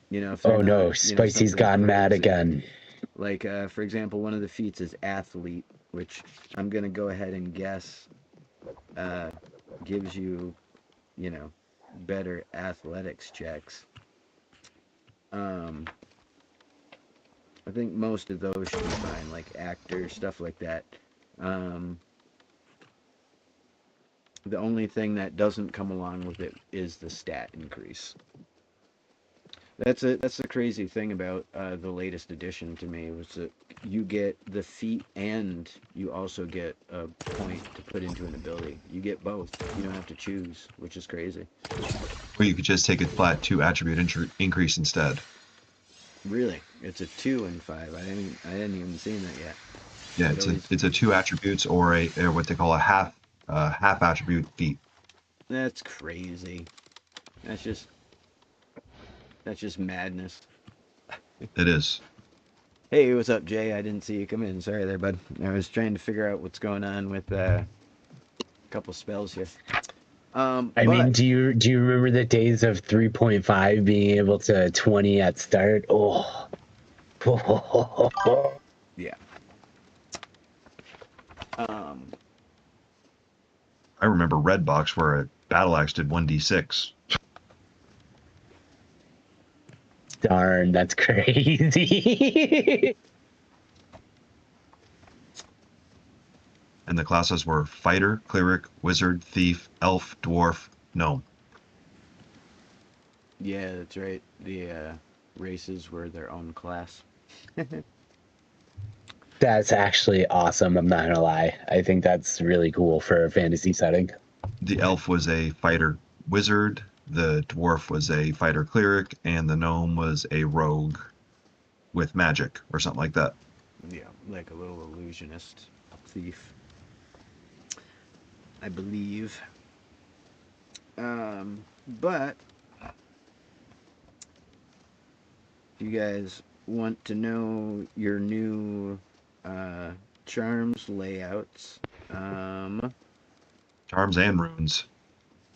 you know, if they're Oh no, not, you know, Spicy's something gone mad crazy. again. Like, for example, one of the feats is athlete, which I'm gonna go ahead and guess gives you, you know, better athletics checks. I think most of those should be fine, like actor, stuff like that. Um, the only thing that doesn't come along with it is the stat increase. That's the crazy thing about the latest edition to me was that you get the feat and you also get a point to put into an ability. You get both. You don't have to choose, which is crazy. Or you could just take a flat 2 attribute increase instead. Really, it's a 2 and 5. I didn't even see that yet. Yeah, it's a 2 attributes or a what they call a half attribute feat. That's crazy. That's just madness. It is. Hey, what's up, Jay? I didn't see you come in. Sorry there, bud. I was trying to figure out what's going on with a couple spells here. I mean, do you remember the days of 3.5 being able to 20 at start? Oh. Yeah. I remember Red Box where a battle axe did 1d6. Darn, that's crazy. And the classes were fighter, cleric, wizard, thief, elf, dwarf, gnome. Yeah, that's right. The races were their own class. That's actually awesome. I'm not gonna lie. I think that's really cool for a fantasy setting. The elf was a fighter wizard, the dwarf was a fighter cleric, and the gnome was a rogue with magic or something like that. Yeah, like a little illusionist thief, I believe. But if you guys want to know your new charms layouts, Charms and runes.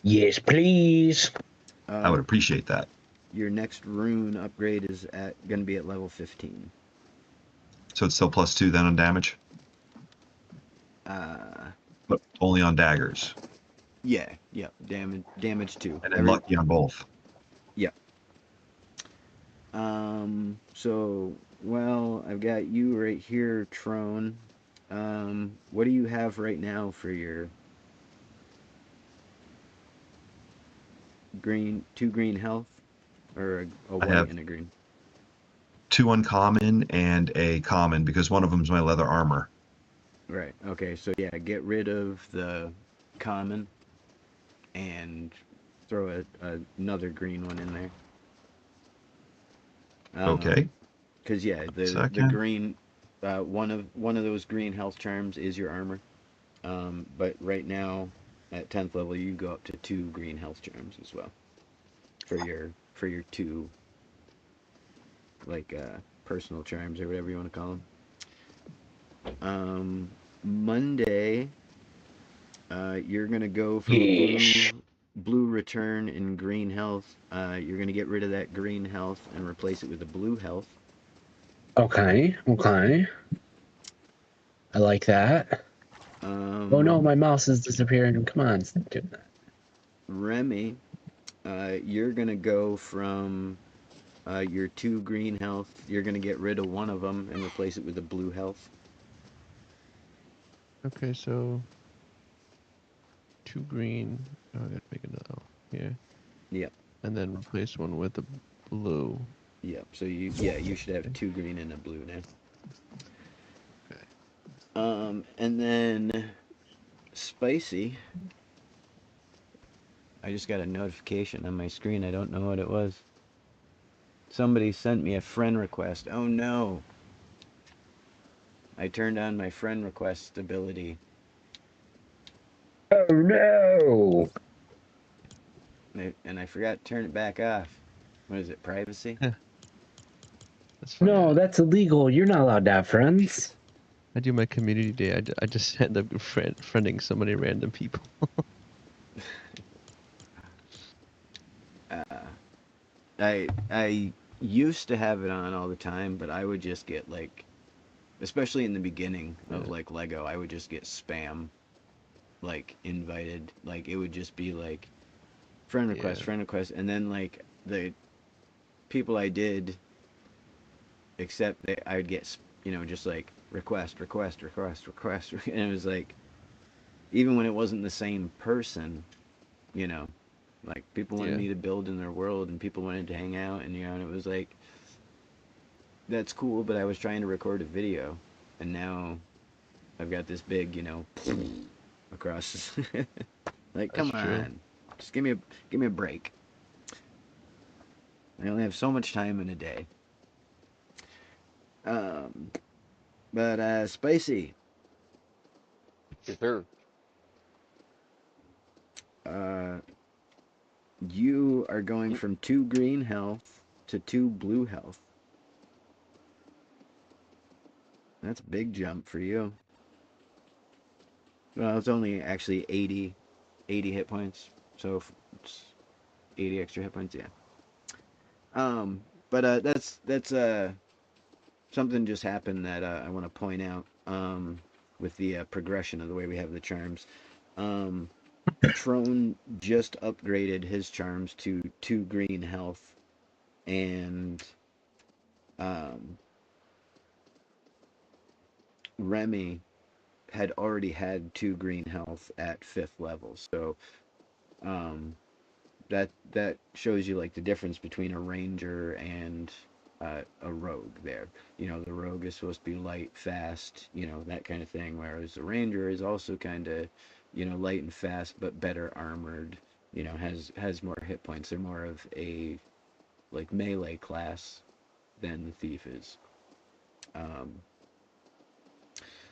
Yes, please. I would appreciate that. Your next rune upgrade is going to be at level 15. So it's still +2 then on damage? But only on daggers. Yeah, damage 2. And then lucky on both. Yeah. So, well, I've got you right here, Trone. What do you have right now for your green, 2 green health? Or a white and a green? 2 uncommon and a common because one of them is my leather armor. Right. Okay. So yeah, get rid of the common and throw another green one in there. Okay. Because yeah, the green, one of those green health charms is your armor. But right now, at 10th level, you go up to 2 green health charms as well. For your 2 like personal charms or whatever you want to call them. Monday, you're gonna go from Yeesh. blue return in green health. You're gonna get rid of that green health and replace it with a blue health. Okay. I like that. Oh no, Um, my mouse is disappearing. Come on, stop doing that. Remy, you're gonna go from your 2 green health. You're gonna get rid of one of them and replace it with a blue health. Okay, so 2 green. Oh, I gotta make another here. Yep. And then replace one with a blue. Yep. So you should have 2 green and a blue now. Okay. And then spicy. I just got a notification on my screen. I don't know what it was. Somebody sent me a friend request. Oh no. I turned on my friend request ability. Oh no! And I forgot to turn it back off. What is it, privacy? That's funny. No, that's illegal. You're not allowed to have friends. I do my community day. I just end up friending so many random people. I used to have it on all the time, but I would just get like, especially in the beginning of Yeah. like Lego, I would just get spam like invited. Like it would just be like friend request, Yeah. friend request, and then like the people I did accept, I would get just like request, request, request, request, and it was like even when it wasn't the same person, you know, like people wanted Yeah. me to build in their world and people wanted to hang out, and and it was like that's cool, but I was trying to record a video, and now I've got this big, across. Like, That's come true. on, just give me a break. I only have so much time in a day. Um, but spicy. Yes, sir. Uh, you are going from 2 green health to 2 blue health. That's a big jump for you. Well, it's only actually 80 hit points, so it's 80 extra hit points. Yeah. But that's something just happened that I want to point out. With the progression of the way we have the charms. Um, Trone just upgraded his charms to 2 green health, and um, Remy had already had 2 green health at 5th level. So um, that shows you like the difference between a ranger and a rogue there. The rogue is supposed to be light, fast, that kind of thing, whereas the ranger is also kind of, light and fast, but better armored, has more hit points. They're more of a like melee class than the thief is. Um,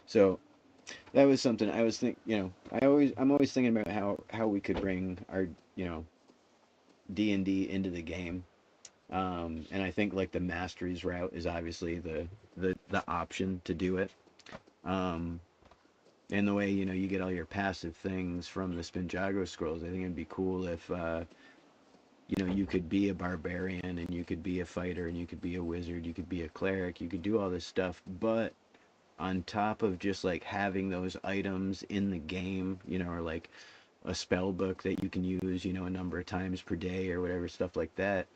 so that was something I was I'm always thinking about how we could bring our, D&D into the game. And I think like the masteries route is obviously the option to do it. Um, and the way you get all your passive things from the Spinjago scrolls, I think it'd be cool if you could be a barbarian and you could be a fighter and you could be a wizard, you could be a cleric, you could do all this stuff, but on top of just like having those items in the game, or like a spell book that you can use, a number of times per day or whatever stuff like that.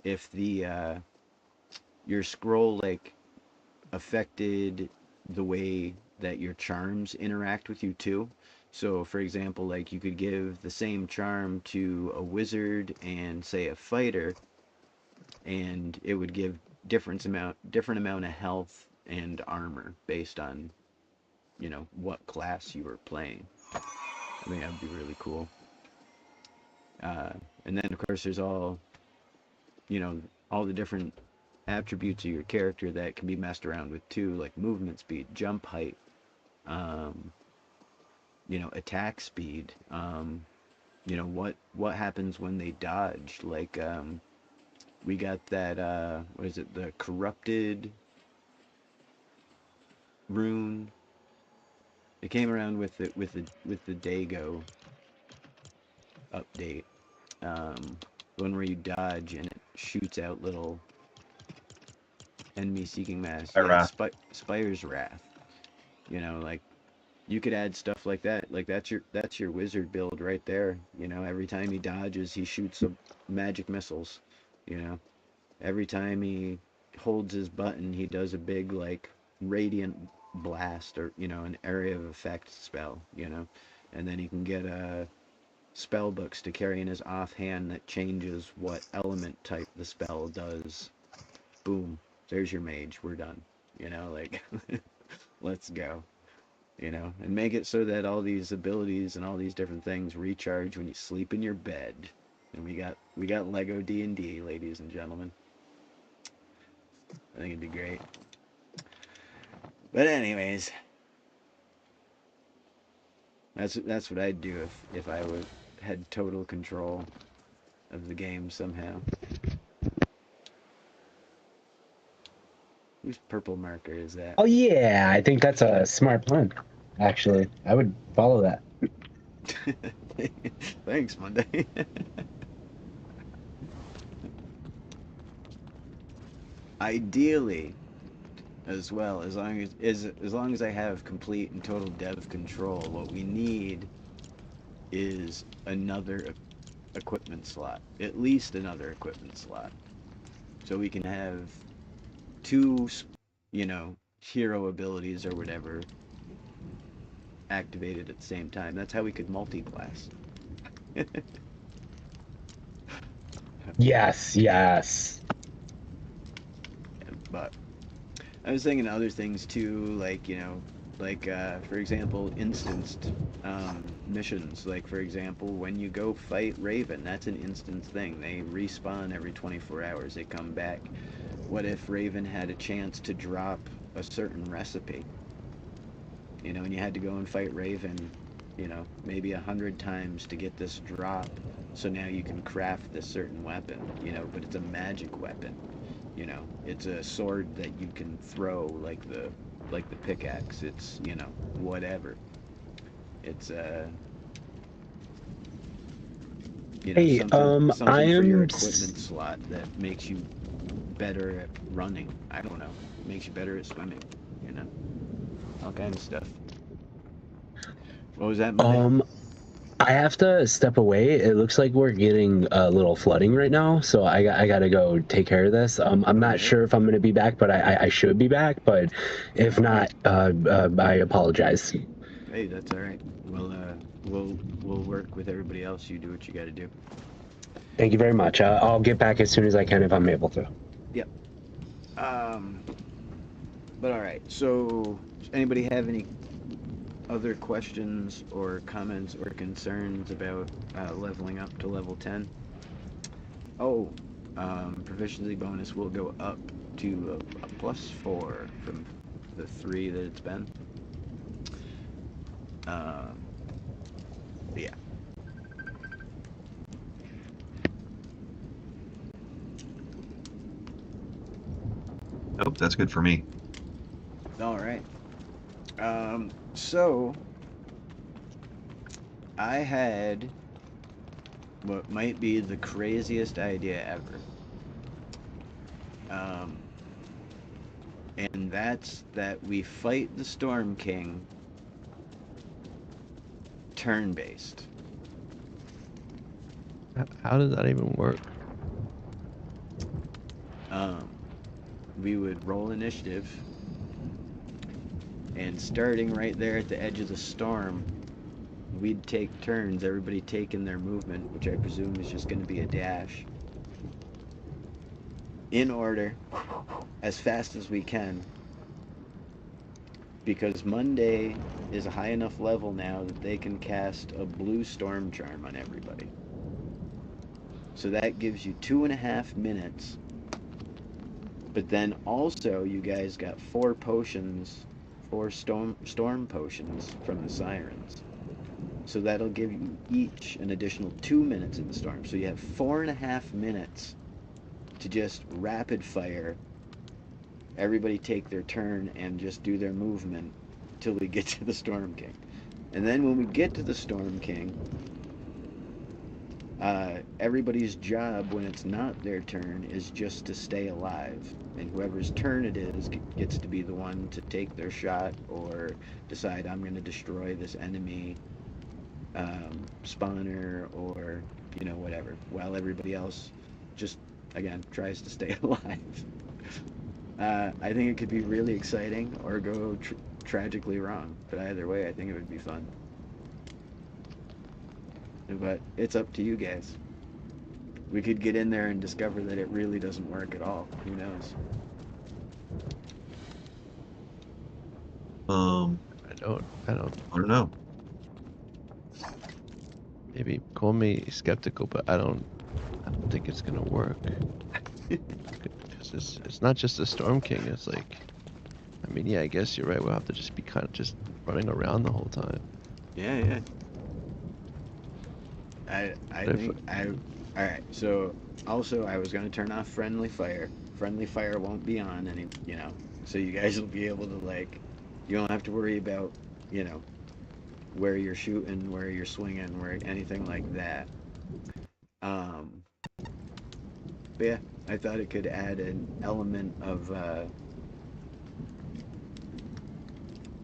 If the your scroll like affected the way that your charms interact with you too. So for example, like you could give the same charm to a wizard and say a fighter, and it would give different amount of health and armor based on what class you were playing. I think that would be really cool. uh, and then of course there's you know all the different attributes of your character that can be messed around with too, like movement speed, jump height, um, attack speed. What happens when they dodge? Like We got that, what is it, the corrupted rune. It came around with the Dago update. One where you dodge and it shoots out little enemy seeking mass. Yeah, Spire's Wrath. You know, like you could add stuff like that. Like that's your wizard build right there. You know, every time he dodges, he shoots some magic missiles. You know, every time he holds his button, he does a big like radiant blast, or you know, an area of effect spell. You know, and then he can get spell books to carry in his offhand that changes what element type the spell does. Boom, there's your mage. We're done. You know, like let's go. You know, and make it so that all these abilities and all these different things recharge when you sleep in your bed. And we got Lego D&D, ladies and gentlemen. I think it'd be great. But anyways, that's what I'd do if I had total control of the game somehow. Whose purple marker is that? Oh yeah, I think that's a smart plan. Actually, I would follow that. Thanks, Monday. Ideally, as well, as long as I have complete and total dev control, what we need is another equipment slot, at least another equipment slot, so we can have two, you know, hero abilities or whatever activated at the same time. That's how we could multi-class. Yes. But I was thinking other things too, like, you know, like for example, instanced missions. Like for example, when you go fight Raven, that's an instant thing. They respawn every 24 hours. They come back. What if Raven had a chance to drop a certain recipe? You know, and you had to go and fight Raven, you know, maybe 100 times to get this drop. So now you can craft this certain weapon, you know, but it's a magic weapon. You know, it's a sword that you can throw like the pickaxe. It's, you know, whatever. It's you know, Hey, something I for your am equipment slot that makes you better at running. I don't know. Makes you better at swimming, you know. All kinds of stuff. What was that, Monday? I have to step away. It looks like we're getting a little flooding right now, so I gotta go take care of this. I'm not sure if I'm gonna be back, but I should be back. But if not, I apologize. Hey, that's all right. We'll work with everybody else. You do what you got to do. Thank you very much. I'll get back as soon as I can if I'm able to. Yep. But all right. So, does anybody have any other questions or comments or concerns about leveling up to level 10? Oh, proficiency bonus will go up to a +4 from the 3 that it's been. Yeah. Nope, that's good for me. All right. So I had what might be the craziest idea ever. And that's that we fight the Storm King turn-based. How does that even work? We would roll initiative, and starting right there at the edge of the storm, we'd take turns, everybody taking their movement, which I presume is just going to be a dash, in order, as fast as we can, because Monday is a high enough level now that they can cast a blue storm charm on everybody. So that gives you 2.5 minutes. But then also you guys got 4 potions, 4 storm potions from the sirens. So that'll give you each an additional 2 minutes in the storm. So you have 4.5 minutes to just rapid fire. Everybody take their turn and just do their movement till we get to the Storm King. And then when we get to the Storm King, everybody's job when it's not their turn is just to stay alive. And whoever's turn it is gets to be the one to take their shot or decide I'm going to destroy this enemy spawner or, you know, whatever. While everybody else just, again, tries to stay alive. I think it could be really exciting or go tragically wrong. But either way, I think it would be fun. But it's up to you guys. We could get in there and discover that it really doesn't work at all. Who knows? I don't know. Maybe call me skeptical, but I don't think it's gonna work. Because it's not just the Storm King. It's like, I mean, yeah, I guess you're right. We'll have to just be kind of just running around the whole time. Yeah. Alright, so also I was going to turn off friendly fire. Friendly fire won't be on any, you know, so you guys will be able to, like, you don't have to worry about, you know, where you're shooting, where you're swinging, where anything like that. But yeah, I thought it could add an element of,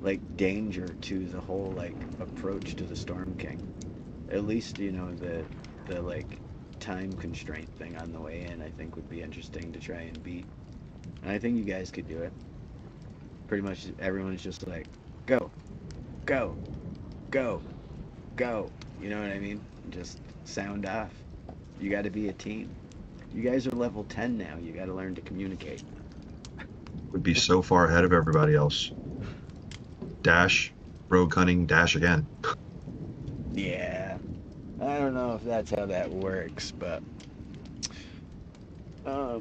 like, danger to the whole, like, approach to the Storm King. At least, you know, the like time constraint thing on the way in, I think would be interesting to try and beat. And I think you guys could do it. Pretty much everyone's just like, go, go, go, go. You know what I mean? Just sound off. You got to be a team. You guys are level 10 now. You got to learn to communicate. Would be so far ahead of everybody else. Dash, rogue cunning, dash again. Yeah. I don't know if that's how that works, but I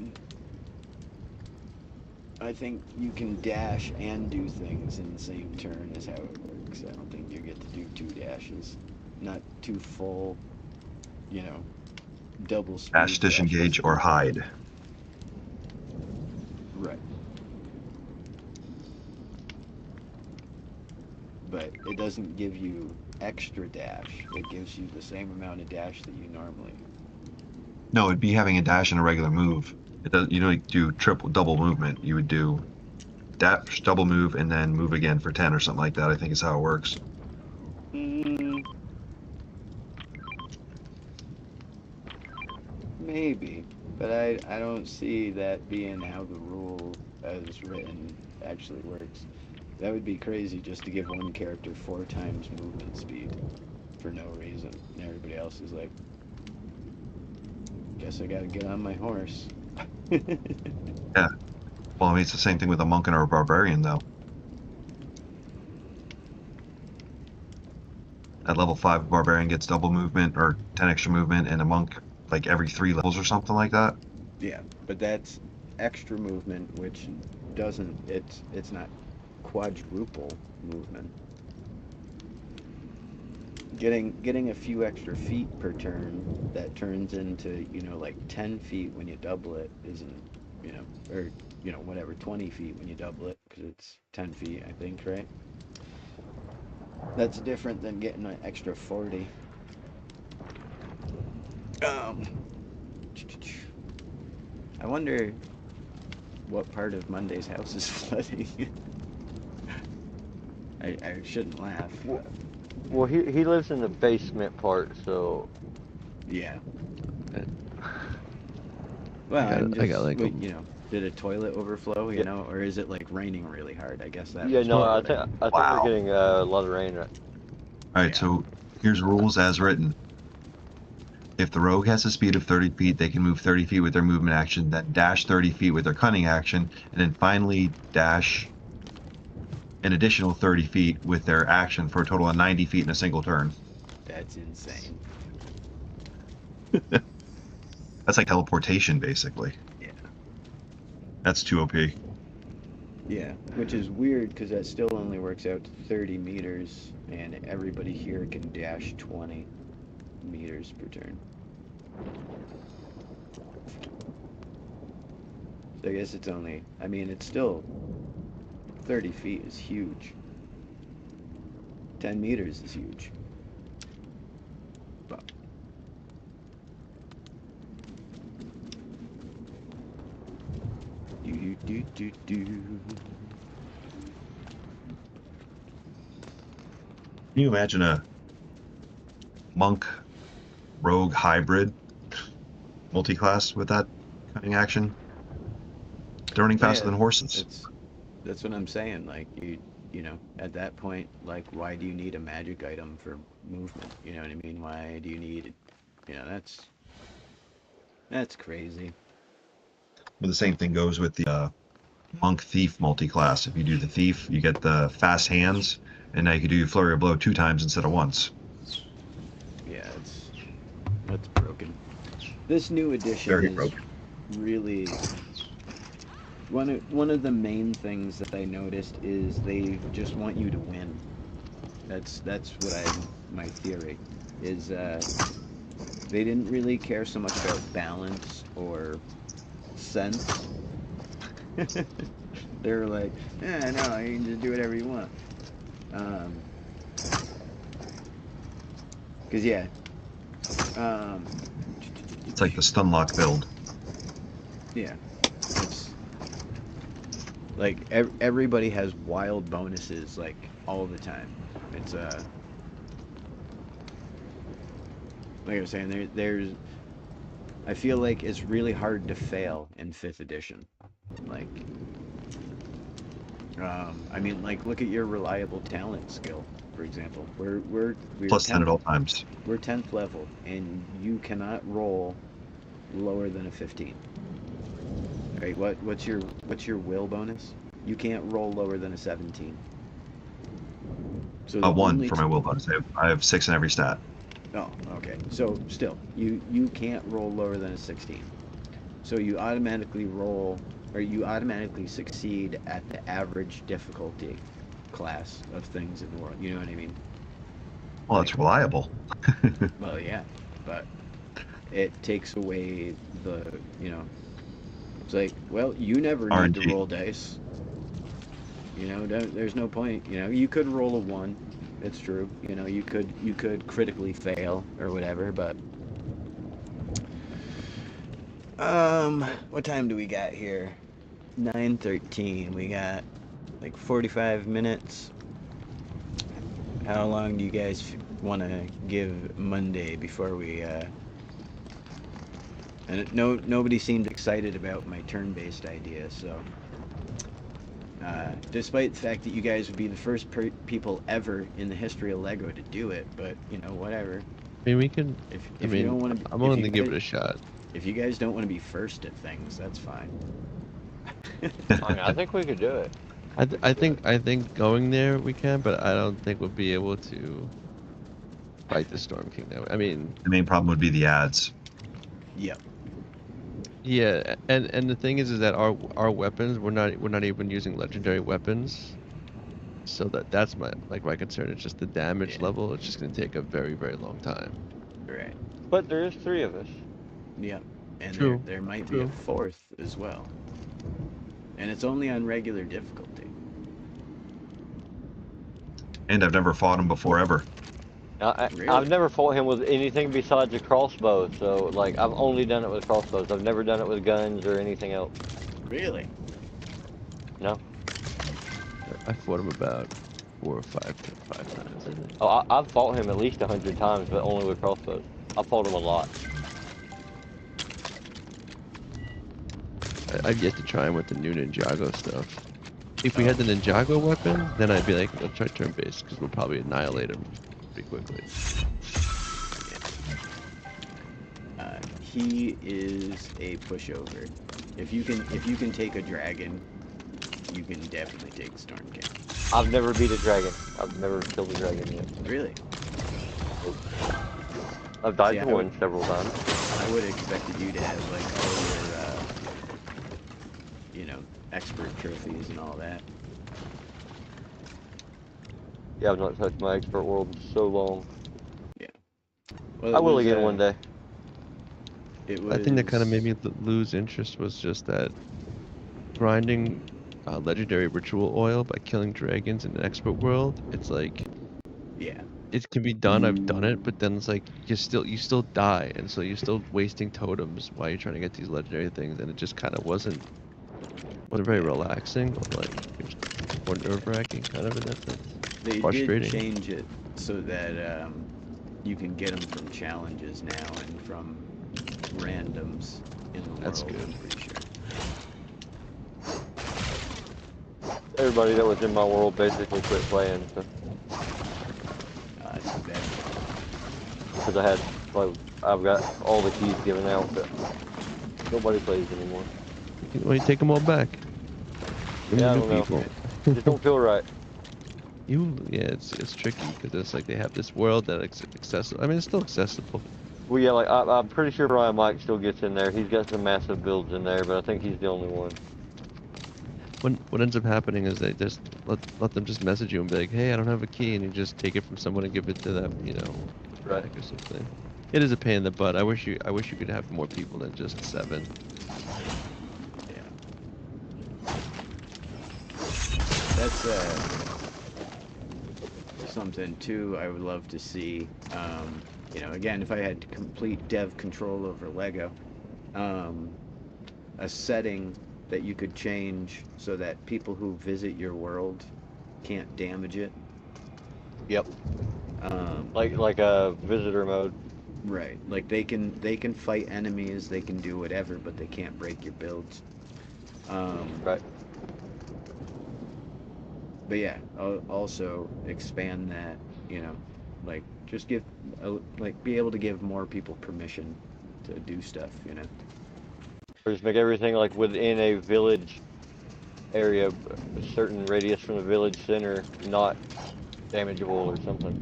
think you can dash and do things in the same turn is how it works. I don't think you get to do 2 dashes. Not 2 full, you know, double speed Dash, disengage, or hide. Right. But it doesn't give you extra dash. It gives you the same amount of dash that you normally. No, it'd be having a dash and a regular move. It does. You don't do double movement. You would do dash, double move, and then move again for 10 or something like that. I think is how it works. Maybe, but I don't see that being how the rule as written actually works. That would be crazy just to give one character 4 times movement speed for no reason. And everybody else is like, guess I gotta get on my horse. Yeah. Well, I mean, it's the same thing with a monk and a barbarian, though. At level 5, a barbarian gets double movement or 10 extra movement, and a monk, like, every 3 levels or something like that. Yeah, but that's extra movement, which doesn't, it's not quadruple movement. Getting a few extra feet per turn that turns into, you know, like 10 feet when you double it isn't, you know, or, you know, whatever, 20 feet when you double it, because it's 10 feet, I think, right? That's different than getting an extra 40. I wonder what part of Monday's house is flooding. I shouldn't laugh. But... Well, he lives in the basement part, so... Yeah. Well, I got like you know, did a toilet overflow, you know, or is it like raining really hard? I guess that. Yeah, no, I think we're getting a lot of rain. All right, so here's rules as written. If the rogue has a speed of 30 feet, they can move 30 feet with their movement action, then dash 30 feet with their cunning action, and then finally dash an additional 30 feet with their action for a total of 90 feet in a single turn. That's insane. That's like teleportation, basically. Yeah. That's 2 OP. Yeah, which is weird because that still only works out to 30 meters, and everybody here can dash 20 meters per turn. I guess it's only, I mean, it's still 30 feet is huge. 10 meters is huge. But do. Can you imagine a monk rogue hybrid multi-class with that cutting action? Turning faster than horses. That's what I'm saying. Like you know, at that point, like, why do you need a magic item for movement? You know what I mean? Why do you need, you know, that's crazy. But the same thing goes with the monk thief multi-class. If you do the thief, you get the fast hands, and now you can do flurry of blow 2 times instead of once. Yeah, that's broken. This new edition Very is broken. really one of the main things that I noticed is they just want you to win. That's what my theory is. They didn't really care so much about balance or sense. They're like, no, you can just do whatever you want. Cause yeah. It's like the stun lock build. Yeah. It's like everybody has wild bonuses like all the time. It's like I was saying, there's I feel like it's really hard to fail in 5th edition. Like I mean, like, look at your reliable talent skill, for example. We're Plus 10 at 10th, all times. we're 10th level, and you cannot roll lower than a 15. Right? What's your will bonus? You can't roll lower than a 17. So the 1 only for my will bonus. I have 6 in every stat. Oh, okay. So still, you can't roll lower than a 16. So you automatically roll, or you automatically succeed at the average difficulty class of things in the world. You know what I mean? Well, that's reliable. Well, yeah, but it takes away the, you know, it's like, well, you never need to RNG. roll dice. You know, there's no point. You know, you could roll a 1. It's true. You know, you could critically fail or whatever, but what time do we got here? 9:13. We got like 45 minutes. How long do you guys want to give Monday before we and nobody seemed excited about my turn-based idea, so despite the fact that you guys would be the first people ever in the history of LEGO to do it, but you know, whatever. I mean, we can. If you don't want to, I'm willing to give it a shot. If you guys don't want to be first at things, that's fine. I mean, I think we could do it. I think going there we can, but I don't think we'll be able to fight the Storm King that way. I mean, The main problem would be the ads. Yep. yeah, and the thing is that our weapons, we're not even using legendary weapons, so that's my concern. It's just the damage level. It's just gonna take a very, very long time. Right. But there is 3 of us. Yep. And True. there might be a 4th as well. And it's only on regular difficulty. And I've never fought him before ever. Really? I've never fought him with anything besides a crossbow, so like I've only done it with crossbows. I've never done it with guns or anything else. Really? No. I fought him about 4 or 5 times, I think. Oh, I've fought him at least 100 times, but only with crossbows. I've fought him a lot. I've yet to try him with the new Ninjago stuff. If we had the Ninjago weapon, then I'd be like, let's try turn-based, because we'll probably annihilate him pretty quickly. He is a pushover. If you can take a dragon, you can definitely take the Storm King. I've never beat a dragon. I've never killed a dragon yet. Really? I've died to one several times. I would have expected you to have like all your, you know, expert trophies and all that. Yeah, I've not touched my expert world in so long. Yeah. Well, I will again one day. It was... I think that kind of made me lose interest was just that grinding legendary ritual oil by killing dragons in an expert world. It's like Yeah. it can be done. I've done it, but then it's like you still die, and so you're still wasting totems while you're trying to get these legendary things, and it just kind of wasn't very relaxing, or like it was more nerve-wracking, kind of in that sense. They did Frustrating. change it so that you can get them from challenges now and from randoms in the That's world. good. I'm pretty sure. Everybody that was in my world basically quit playing, so. Too bad. Because I've got all the keys given out, but nobody plays anymore. Well, you take them all back. Give Yeah, I them don't to new know. people. Just don't feel right. Yeah, it's tricky because it's like they have this world that accessible. I mean, it's still accessible. Well, yeah, like I'm pretty sure Brian Mike still gets in there. He's got some massive builds in there, but I think he's the only one. What ends up happening is they just let them just message you and be like, hey, I don't have a key, and you just take it from someone and give it to them, you know, Right. back or something. It is a pain in the butt. I wish you could have more people than just 7. Yeah. That's something too I would love to see. You know, again, if I had complete dev control over LEGO, a setting that you could change so that people who visit your world can't damage it. Yep. Like a visitor mode. Right. Like they can fight enemies, they can do whatever, but they can't break your builds. Right. But yeah, also expand that, you know, like just give, like be able to give more people permission to do stuff, you know. Or just make everything like within a village area, a certain radius from the village center, not damageable or something.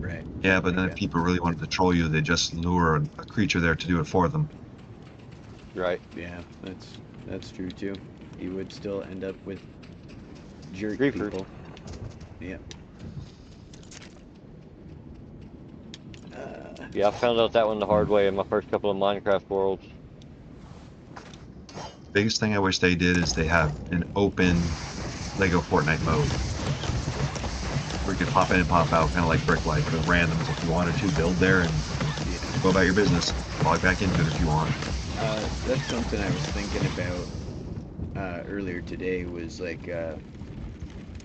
Right. Yeah, but then Okay. if people really want to troll you, they just lure a creature there to do it for them. Right. Yeah, that's true too. You would still end up with jerk Griefers. people. Yeah. Yeah, I found out that one the hard way in my first couple of Minecraft worlds. Biggest thing I wish they did is they have an open LEGO Fortnite mode where you could pop in and pop out, kind of like Brick Life, with randoms if you wanted to build there and go about your business. Log back into it if you want. That's something I was thinking about earlier today. Was like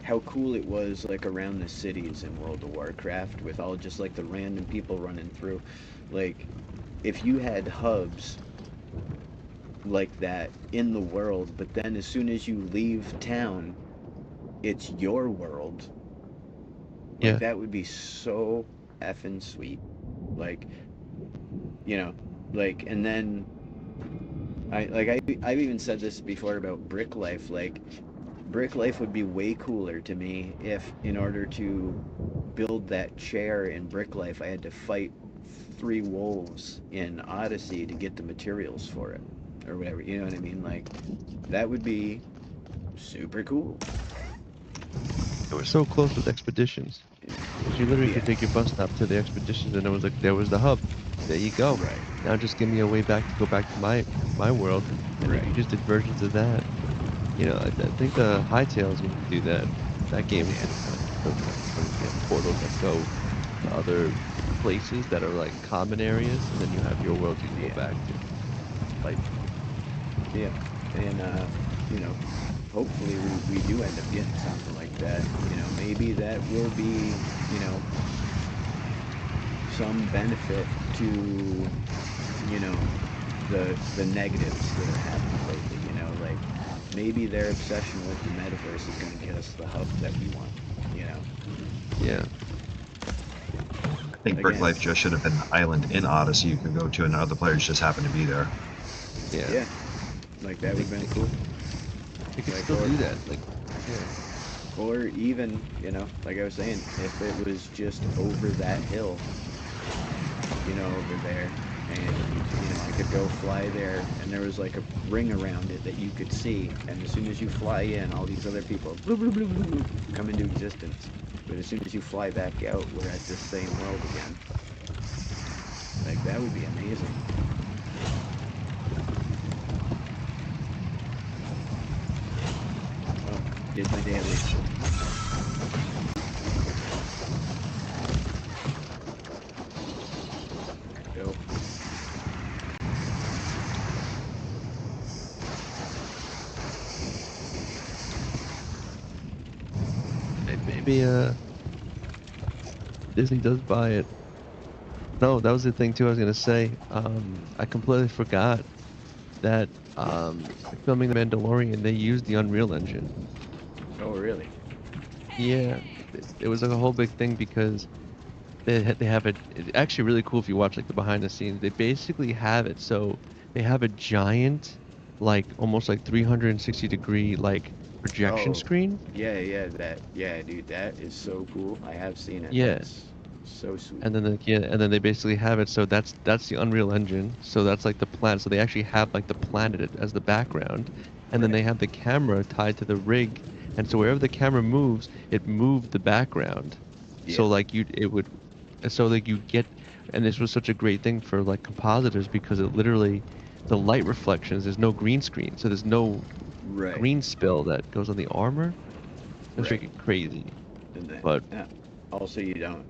how cool it was like around the cities in World of Warcraft with all just like the random people running through. Like if you had hubs like that in the world, but then as soon as you leave town, it's your world. Like Yeah. that would be so effing sweet. Like, you know, like, and then I've even said this before about Brick Life. Like, Brick Life would be way cooler to me if, in order to build that chair in Brick Life, I had to fight 3 wolves in Odyssey to get the materials for it, or whatever. You know what I mean? Like, that would be super cool. It was so close with expeditions. 'Cause you literally could take your bus stop to the expeditions, and it was like there was the hub. There you go. Right. Now just give me a way back to go back to my world, and then you just did versions of that. You know, I think the Hightails would do that. That game was portals that go to other places that are like common areas, and then you have your world you can go back to. Like, Yeah, and you know, hopefully we do end up getting something like that. You know, maybe that will be, you know, some benefit to, you know, the negatives that are happening lately. You know, like maybe their obsession with the metaverse is going to get us the hub that we want. You know. yeah. I think Brick Life just should have been an island in Odyssey you could go to, and other players just happen to be there. Yeah. Yeah. Like that would have been cool. You could Like, still do that. Like, yeah. Or even, you know, like I was saying, if it was just over that hill, you know, over there, and, you know, I could go fly there, and there was like a ring around it that you could see, and as soon as you fly in, all these other people bloop, bloop, bloop, bloop, bloop, come into existence. But as soon as you fly back out, we're at this same world again. Like, that would be amazing. Did my daily. Go. Maybe Disney does buy it. No, that was the thing too I was gonna say. I completely forgot that filming The Mandalorian, they used the Unreal Engine. Oh, really? Yeah, it was like a whole big thing because they have it. It's actually really cool if you watch like the behind the scenes. They basically have it so they have a giant, like almost like 360-degree like projection Oh, screen. yeah, yeah, dude, that is so cool. I have seen it. Yeah, That's so sweet. and then and then they basically have it so that's the Unreal Engine. So that's like the planet. So they actually have like the planet as the background, and then Right. they have the camera tied to the rig, and so wherever the camera moves, it moved the background. Yeah. So like it would, so like you get, and this was such a great thing for like compositors because it literally, the light reflections. There's no green screen, so there's no Right. green spill that goes on the armor. It's Right. freaking crazy. And then But also you don't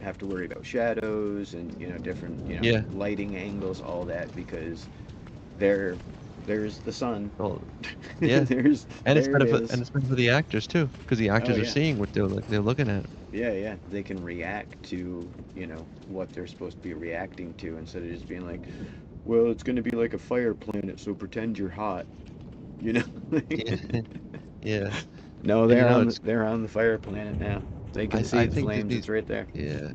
have to worry about shadows and different yeah, lighting angles, all that, because there there's the sun. well, yeah. And it's there it better for is. the actors too, because the Oh actors are yeah. seeing what they're looking at. Yeah, they can react to what they're supposed to be reacting to, instead of just being like, well, it's gonna be like a fire planet, so pretend you're hot. you know Yeah, yeah. No, And you they're know, on the, it's they're on the fire planet now. They can see I the think flames. Disney, It's right there. yeah,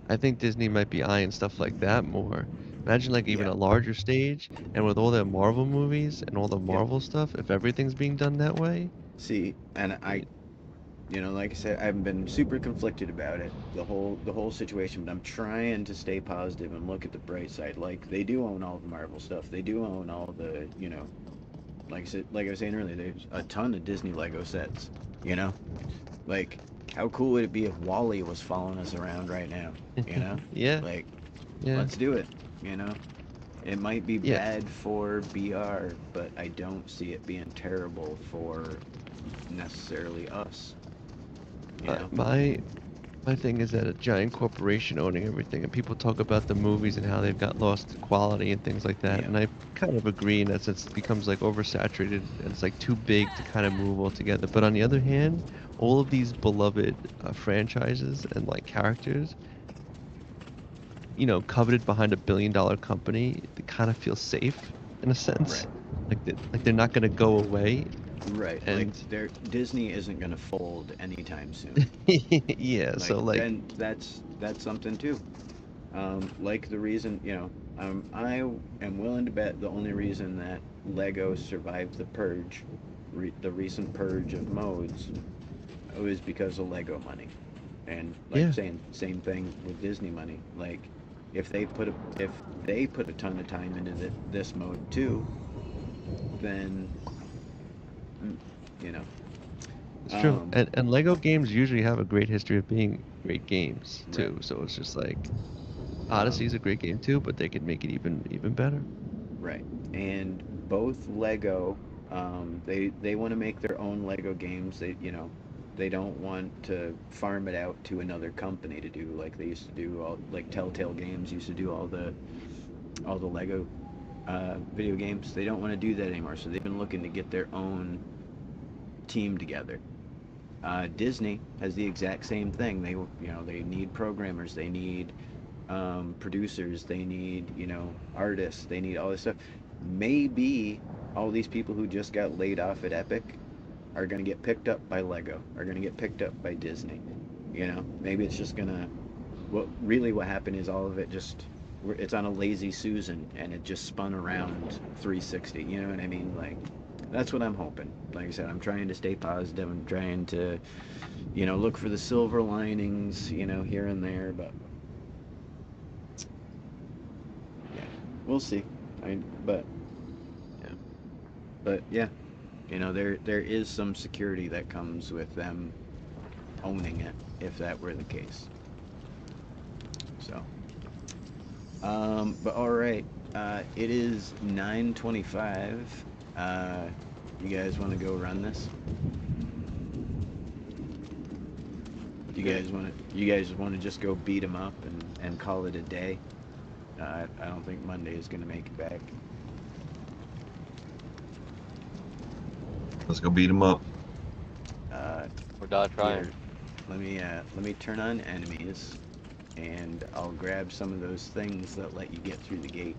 I think Disney might be eyeing stuff like that more. Imagine like even Yeah. a larger stage, and with all the Marvel movies and all the Yep. Marvel stuff, if everything's being done that way, See, and I, it, like I said, I've been super conflicted about it, the whole situation, but I'm trying to stay positive and look at the bright side. Like, they do own all the Marvel stuff. They do own all the, like I was saying earlier, there's a ton of Disney Lego sets. You know, like, how cool would it be if Wally was following us around right now? You know, yeah, like, yeah, let's do it. You know, it might be yeah. bad for BR, but I don't see it being terrible for necessarily us. You know. My thing is that a giant corporation owning everything, and people talk about the movies and how they've got lost quality and things like that, Yeah. and I kind of agree in that sense. It becomes like oversaturated and it's like too big to kind of move all together. But on the other hand, all of these beloved franchises and like characters, coveted behind $1 billion company, they kind of feel safe in a sense. Right. Like they're not gonna go away, Right. Like, and Disney isn't gonna fold anytime soon. yeah. Like, So like, and that's something too. Like, the reason, I am willing to bet the only reason that Lego survived the purge, the recent purge of modes, was because of Lego money. And, like, yeah. saying same thing with Disney money. Like, if they put a ton of time into this mode too, then mm, you know, It's true. um, And Lego games usually have a great history of being great games right. too. So it's just like Um, Odyssey is a great game too, but they could make it even better. right. And both Lego, they want to make their own Lego games. They don't want to farm it out to another company to do like they used to do. All like Telltale Games used to do all the Lego video games. They don't want to do that anymore. So they've been looking to get their own team together. Disney has the exact same thing. They need programmers. They need producers, they need, artists, they need all this stuff. Maybe all these people who just got laid off at Epic are going to get picked up by Lego, are going to get picked up by Disney. Maybe it's just going to, what happened is all of it just, it's on a lazy Susan and it just spun around 360. You know what I mean? Like, that's what I'm hoping. Like I said, I'm trying to stay positive. I'm trying to, look for the silver linings, here and there, but yeah, we'll see. I but Yeah. but yeah, there is some security that comes with them owning it, if that were the case. So, but all right, it is 9:25. You guys want to go run this? You guys want to just go beat them up and call it a day? I don't think Monday is gonna make it back. Let's go beat them up. Or die trying. Here, let me turn on enemies, and I'll grab some of those things that let you get through the gate.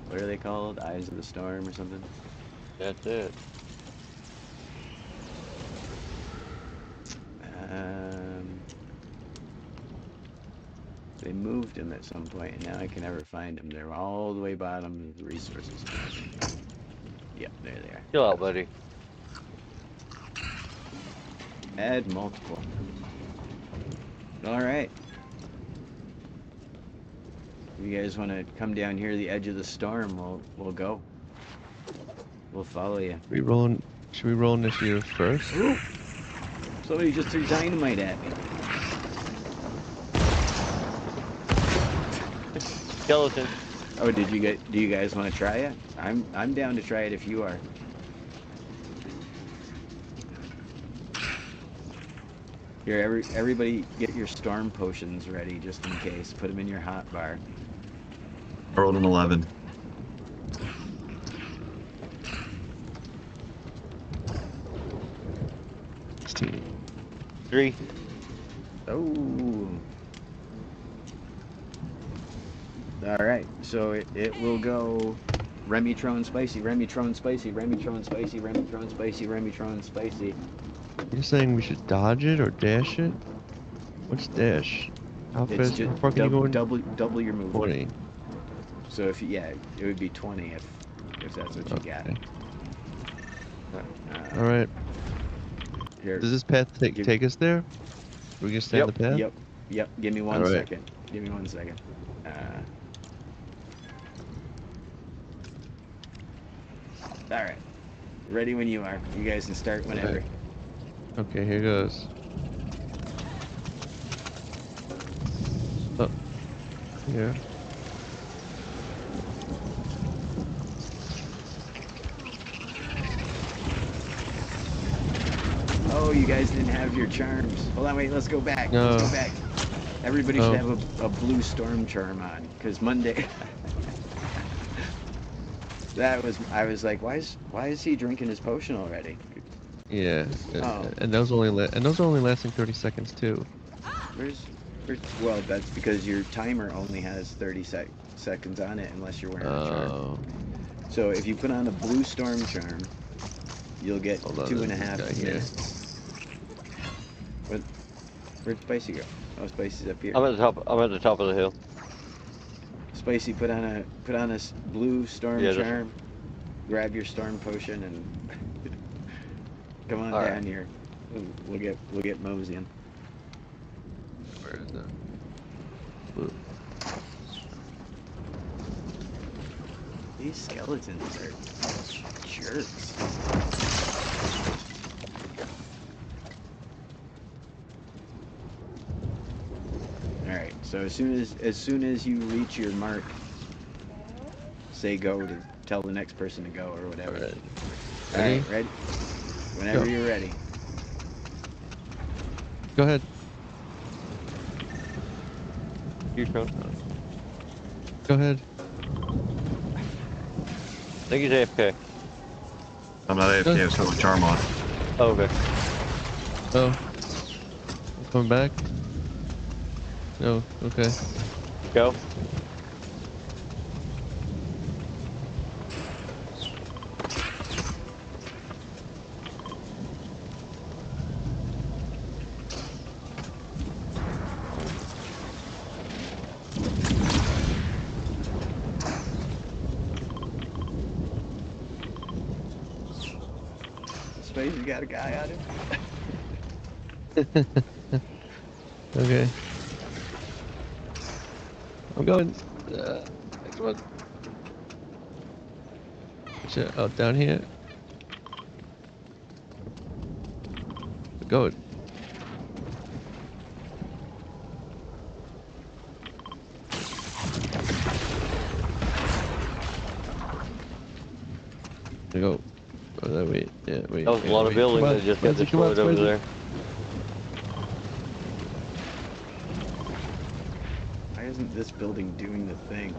What are they called? Eyes of the Storm or something? That's it. They moved them at some point, and now I can never find them. They're all the way bottom of the resources. Yep, there they are. Chill out, buddy. Add multiple. All right. If you guys want to come down here to the edge of the storm, we'll go. We'll follow you. Should we roll initiative first? Ooh. Somebody just threw dynamite at me. Skeleton. Oh, do you guys want to try it? I'm down to try it if you are. Here, everybody get your storm potions ready just in case. Put them in your hot bar. I rolled an 11. Three. Oh. Alright, so it will go Remitron spicy, Remitron spicy, Remitron spicy, Remitron spicy, Remitron spicy. You're saying we should dodge it or dash it? What's dash? How It's fast? just How far can you go in? double your movement. 20. So if it would be 20 if that's what you got. Okay. All right. Here. Does this path take us there? We can stay on the path? Yep. Give me one second. Give me 1 second. Alright. Ready when you are. You guys can start whenever. Okay, here goes. Oh. Here. Oh, you guys didn't have your charms. Hold on, wait, let's go back. No. Let's go back. Everybody should have a blue storm charm on, because Monday... I was like, why is he drinking his potion already? Yeah. Oh. And those only lasting 30 seconds too. Well, that's because your timer only has 30 seconds on it unless you're wearing a charm. So if you put on a blue storm charm, you'll get 2.5 minutes. Where'd Spicy go? Oh, Spicy's up here. I'm at the top of the hill. Spicy, put on a blue storm charm. Grab your storm potion and come on down here. We'll get moseying. Where is that? Blue. These skeletons are jerks. Alright, so as soon as you reach your mark, say go to tell the next person to go or whatever. Alright, ready? Whenever you're ready. Go ahead. Your turn. Go ahead. I think he's AFK. I'm not AFK, I was putting my charm on. Oh, okay. Oh. Coming back? No, okay. Go. Space, you got a guy on it? Okay. I'm going. Next one. Oh, down here. Go. Go. Oh, wait, yeah, wait. That was a yeah, lot wait. of buildings Come on, that just got Spencer, come on, destroyed over Spencer. there. Why isn't this building doing the thing?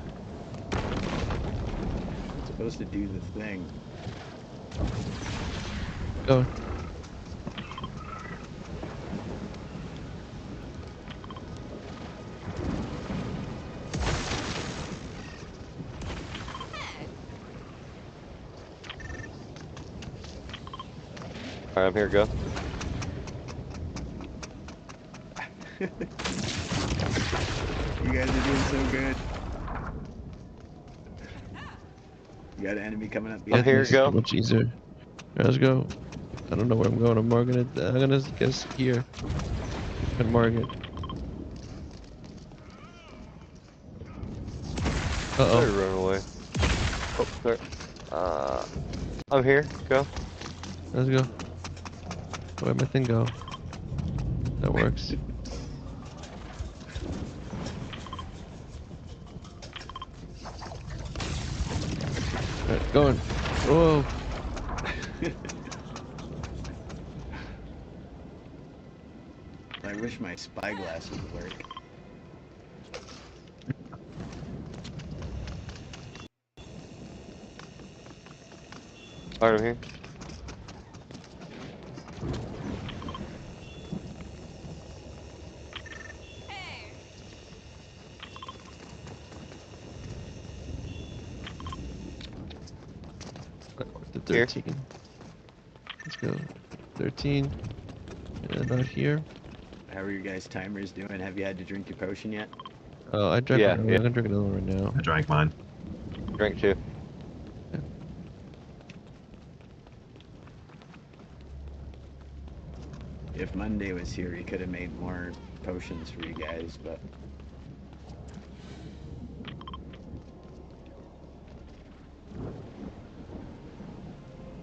It's supposed to do the thing. Go. Alright, I'm here, go. You guys are doing so good. You got an enemy coming up I'm behind here, you. This go. is much easier. Let's go. I don't know where I'm going. I'm gonna guess here. I'm gonna mark it. Sorry, Uh-oh. run away. Oh, sorry. I'm here, go. Let's go. Where'd my thing go? That works. Alright, going. Whoa. I wish my spyglass would work. Alright, I'm here. The Here. 13. Let's go. 13. Not here. How are your guys' timers doing? Have you had to drink your potion yet? Oh, I drank Yeah, one. yeah. I'm gonna drink another one right now. I drank mine. Drink two. If Monday was here, he could have made more potions for you guys, but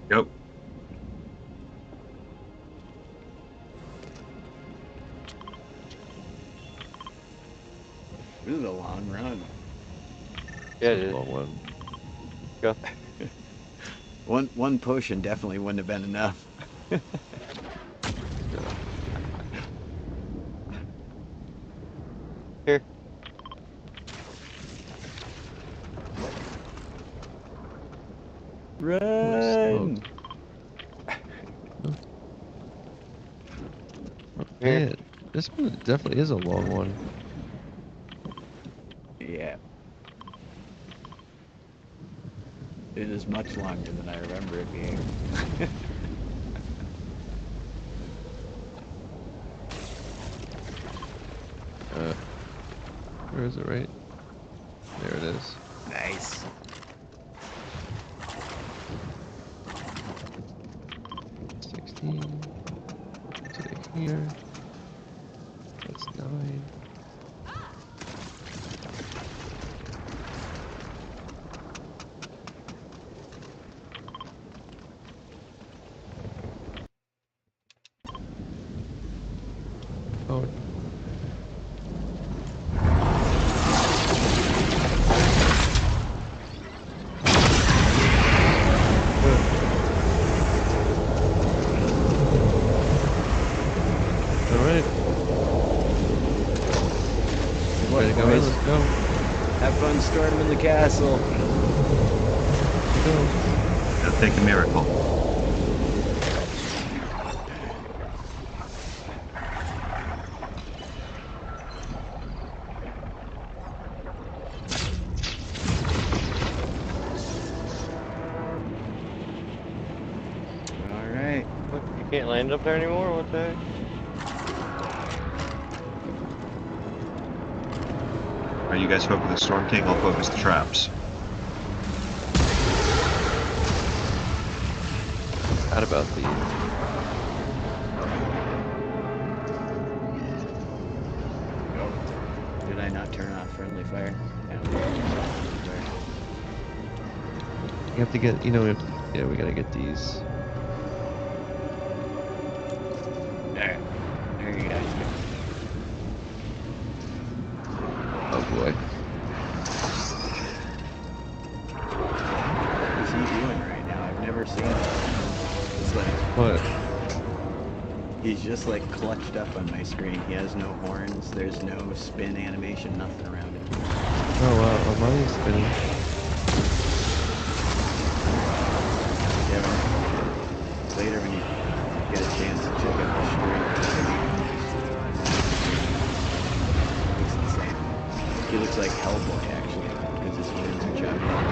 Yep. this is a long run. Yeah, it That's a is. long one. Go. One potion definitely wouldn't have been enough. Here. Run! Here. Man, this one definitely is a long one. Yeah. It is much longer than I remember it being. Where is it, right? There it is. Nice. Take here. That's 9. Oh. Alright. What, Ready to go? boys? Let's go. Have fun storming the castle. Let's go. It'll take a miracle. All right. What, you can't land up there anymore? What the heck? Are you guys focus the Storm King? I'll focus the traps. Forgot about these. Oh, did I not turn off friendly fire? No. You have to get, you know, yeah, we gotta get these. There. There you guys go. Oh boy. What is he doing right now? I've never seen him. just like clutched up on my screen. He has no horns, there's no spin animation, nothing around him. Oh wow, well, mine's spinning. Yeah, later when you get a chance to check out the stream. Looks insane. He looks like Hellboy actually, because his horns are chopped off.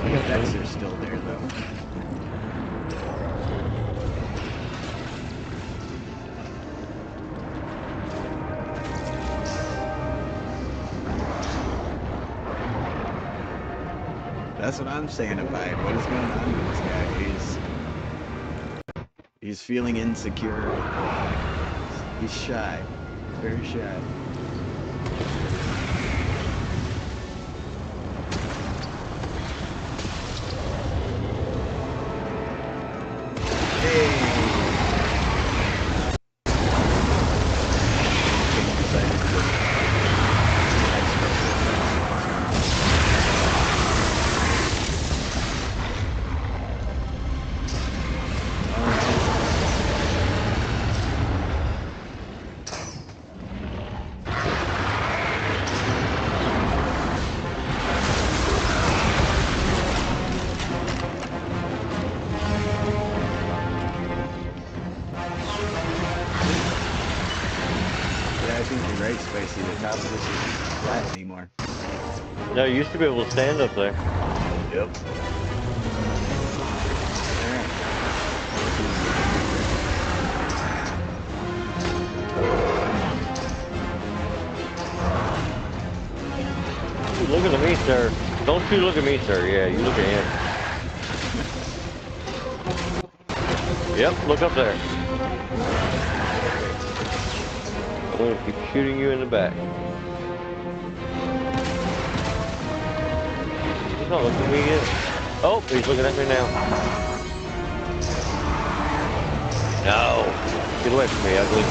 The effects are still there though. That's what I'm saying about it. What is going on with this guy? He's feeling insecure. He's shy. Very shy. Spicy, the top of this isn't flat anymore. No, you used to be able to stand up there. Yep. Ooh, look at me, sir. Don't you look at me, sir. Yeah, you look at him. Yep, look up there. I'm going to keep shooting you in the back. He's not looking at me yet. Oh, he's looking at me now. No! Get away from me, ugly.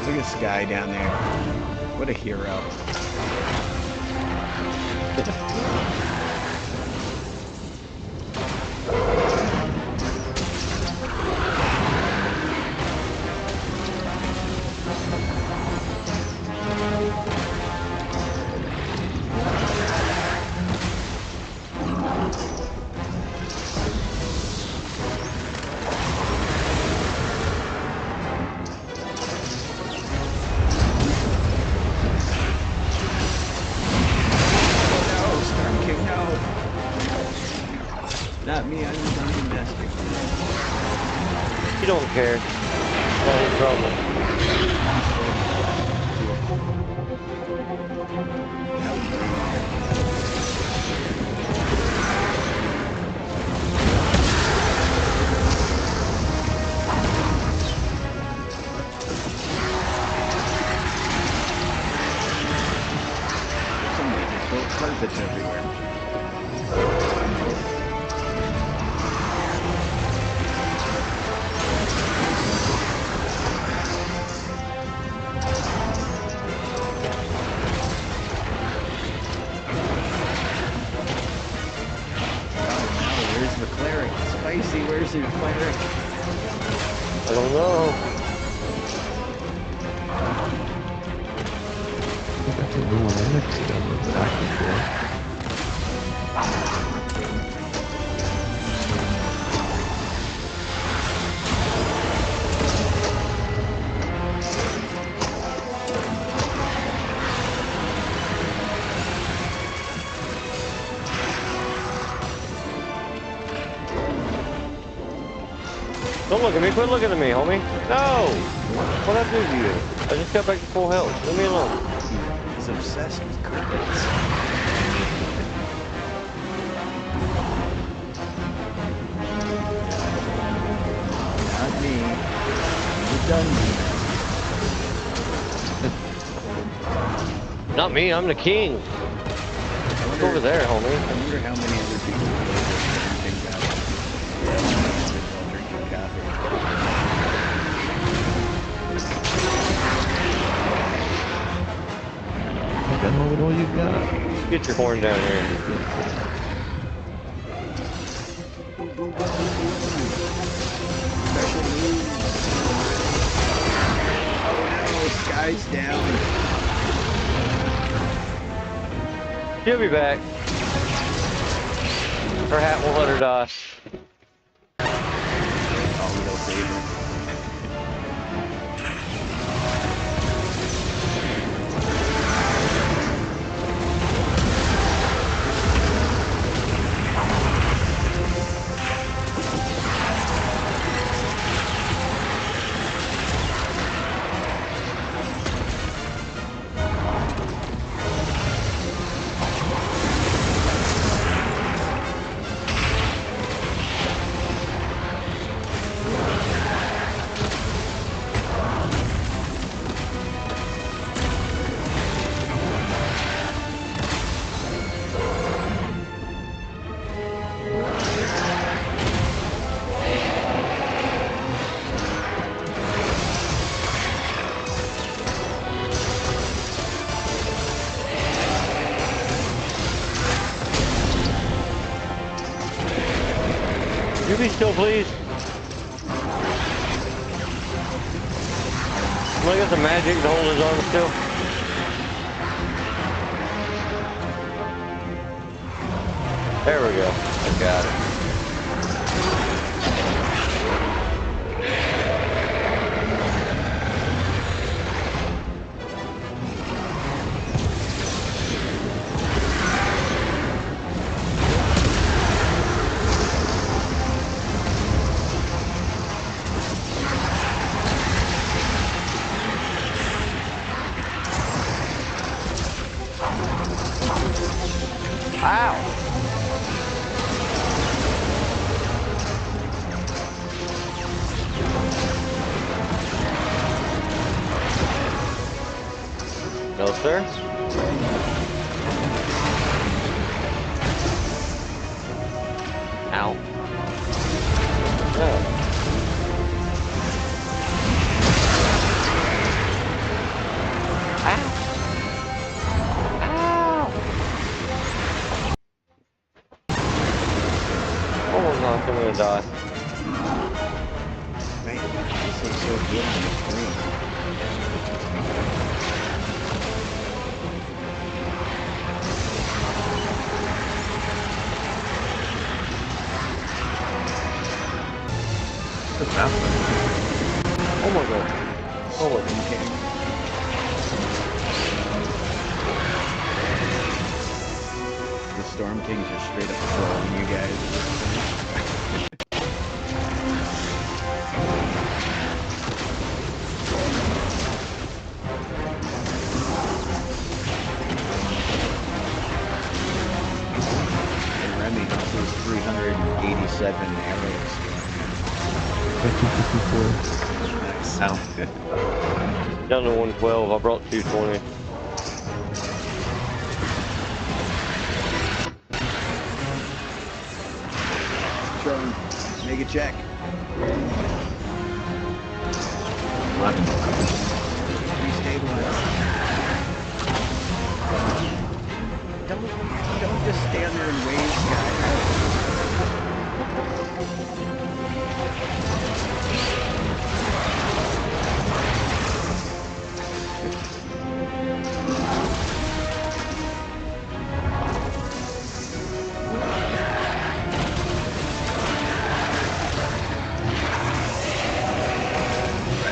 Look at this guy down there. What a hero. Not me, I'm the dungeon master. You don't care. Not any problem. Somebody just built carpets everywhere. Spicy, where's your cleric? I don't know. I got the new Linux done with the AFOL. Don't look at me. Quit looking at me, homie. No! What'd I do to you? I just got back to full health. Leave me alone. He's obsessed with crickets. Not me. You've done me. Not me. I'm the king. Look over there, homie. I wonder how many other people play this drinking coffee. Yeah, while drinking coffee. What the hell with all you got? Get your horn down here. Special moves. Oh no, sky's down. She'll be back. Her hat won't let her die. Oh, we'll save her. You be still, please. Look at the magic to hold his arm still. There we go. I got it. Ow! No, sir. Ow. No. Ow. I'm gonna die. Man, this looks so good on the screen. What's happening? Oh my god. Oh my god. Okay. The Storm Kings are straight up trolling you guys. And Remy also has 387 arrows. 254. Nice. Ow. Down to 112. I brought 220. Throwing. Make a check. 11. Restabilize. Don't just stand there and wave, guys.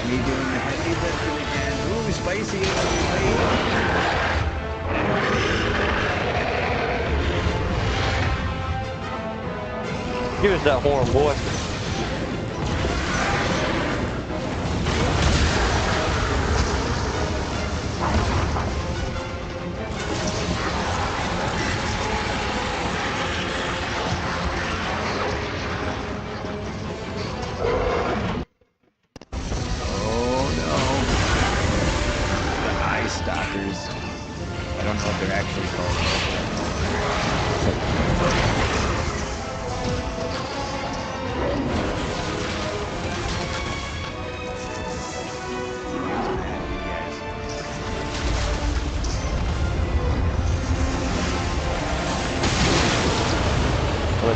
Me doing the heavy lifting again. Ooh, spicy Give us that horn, boy.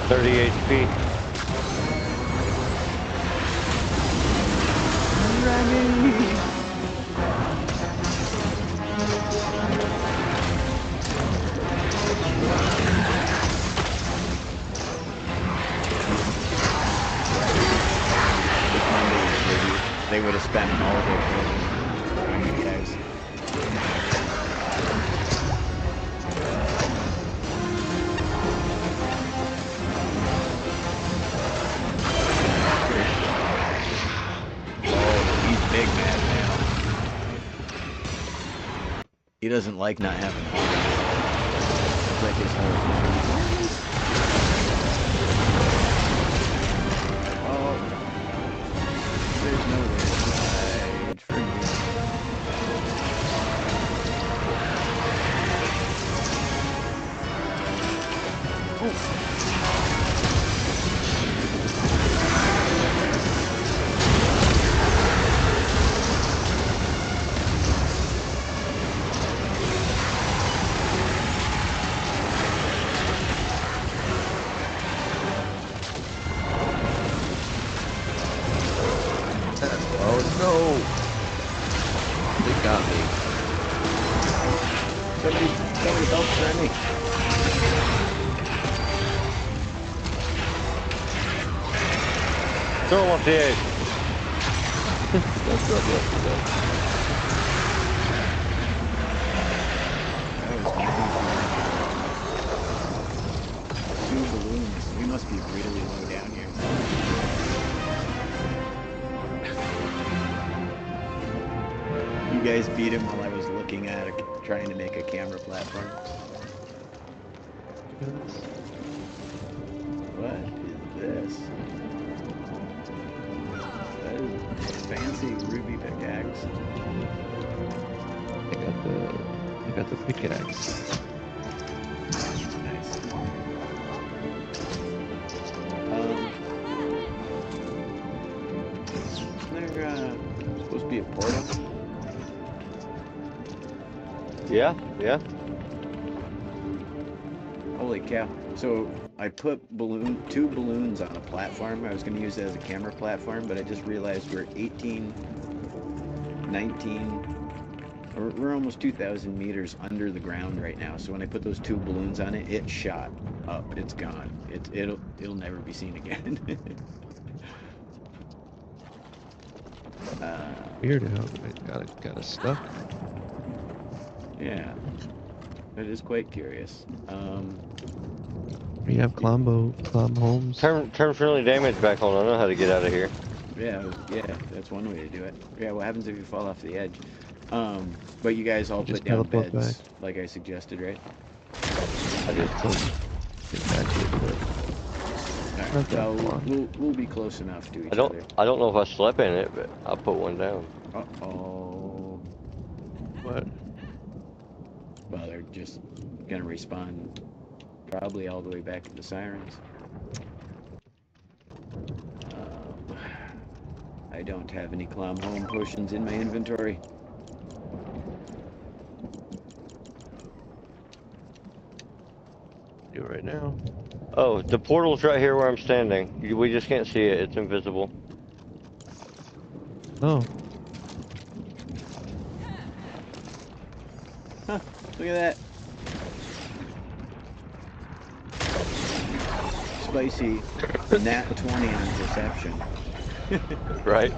30 HP. They would have spent all their points on you guys. Oh, he's big mad now. He doesn't like not having points. It's like his whole there's no way to hide from you. Oh. Oh no! They got me. Somebody help Remy. Throw him off the edge. Two balloons. We must be really low down here. You guys beat him while I was looking at it, trying to make a camera platform. What is this? That is a fancy ruby pickaxe. I got the pickaxe. Nice. Isn't there supposed to be a portal? Yeah, yeah. Holy cow. So I put two balloons on a platform. I was going to use it as a camera platform, but I just realized we're 18, 19, we're almost 2,000 meters under the ground right now. So when I put those two balloons on it, it shot up. It's gone. It'll never be seen again. Weird how I got it stuck. Yeah. It is quite curious. We have Klomb homes. Turn friendly damage back on. I know how to get out of here. Yeah, that's one way to do it. Yeah, what happens if you fall off the edge? But you guys all put down beds, back. like I suggested, right? I did. Get back to it. Alright, so we'll be close enough to each other. I don't know if I slept in it, but I put one down. Uh-oh. What? Well, they're just gonna respawn probably all the way back to the sirens. I don't have any Klomb home potions in my inventory. Do it right now. Oh, the portal's right here where I'm standing. We just can't see it. It's invisible. Oh. Huh, look at that. Spicy nat 20 on perception. Right?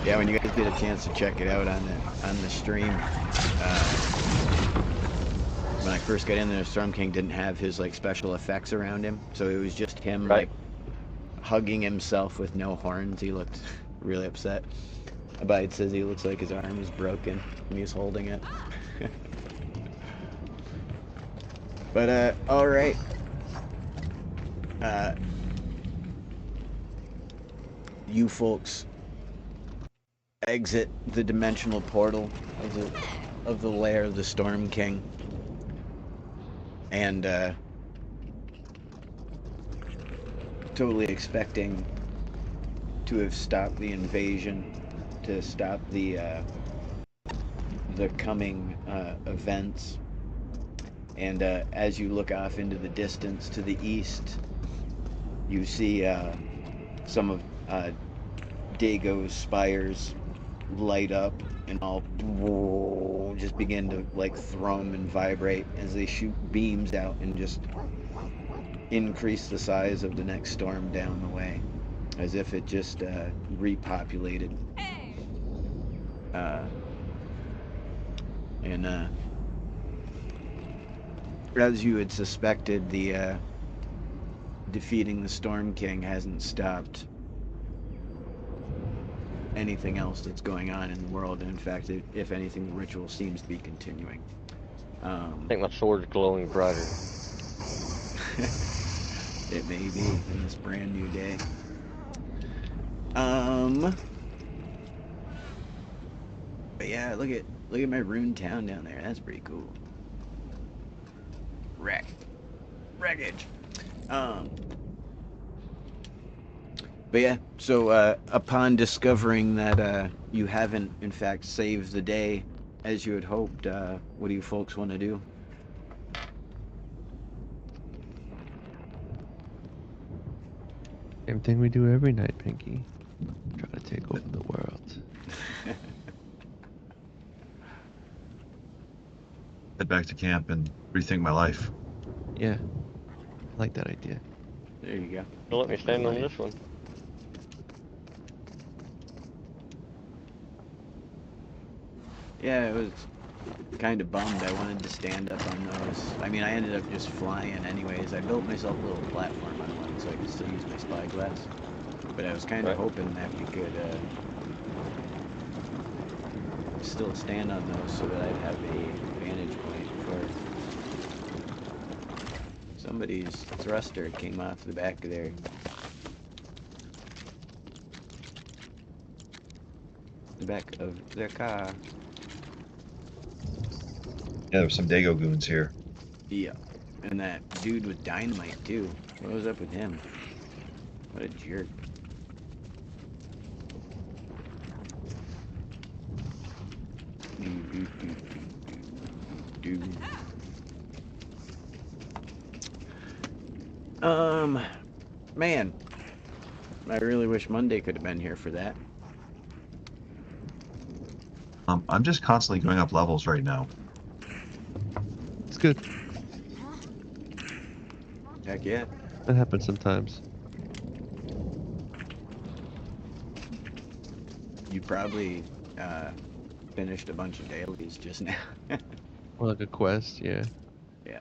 Yeah, when you guys get a chance to check it out on the stream, when I first got in there, Storm King didn't have his like special effects around him, so it was just him like hugging himself with no horns. He looked really upset. Abide says he looks like his arm is broken and he's holding it. But all right. You folks exit the dimensional portal of the lair of the Storm King, and totally expecting to have stopped the invasion, to stop the coming events. And as you look off into the distance to the east, you see some of Dago's spires light up and all just begin to like thrum and vibrate as they shoot beams out and just increase the size of the next storm down the way, as if it just repopulated. And as you had suspected, the defeating the Storm King hasn't stopped anything else that's going on in the world. And in fact, if anything, the ritual seems to be continuing. I think my sword's glowing brighter. It may be in this brand new day. But yeah, look at my ruined town down there. That's pretty cool. Wreckage. But yeah, so upon discovering that you haven't in fact saved the day as you had hoped, what do you folks want to do? Same thing we do every night, Pinky. Try to take over the world. Head back to camp and rethink my life. Yeah, I like that idea. There you go. Don't let me stand on this one. Yeah, it was kind of bummed. I wanted to stand up on those. I mean, I ended up just flying anyways. I built myself a little platform on one so I could still use my spyglass. But I was kind of hoping that we could still stand on those so that I'd have a vantage point for somebody's thruster came off the back of their car. Yeah, there's some Dago goons here. Yeah, and that dude with dynamite too. What was up with him? What a jerk. Man, I really wish Monday could have been here for that. I'm just constantly going up levels right now. It's good. Heck yeah. That happens sometimes. You probably finished a bunch of dailies just now. Or like a quest, yeah. Yeah.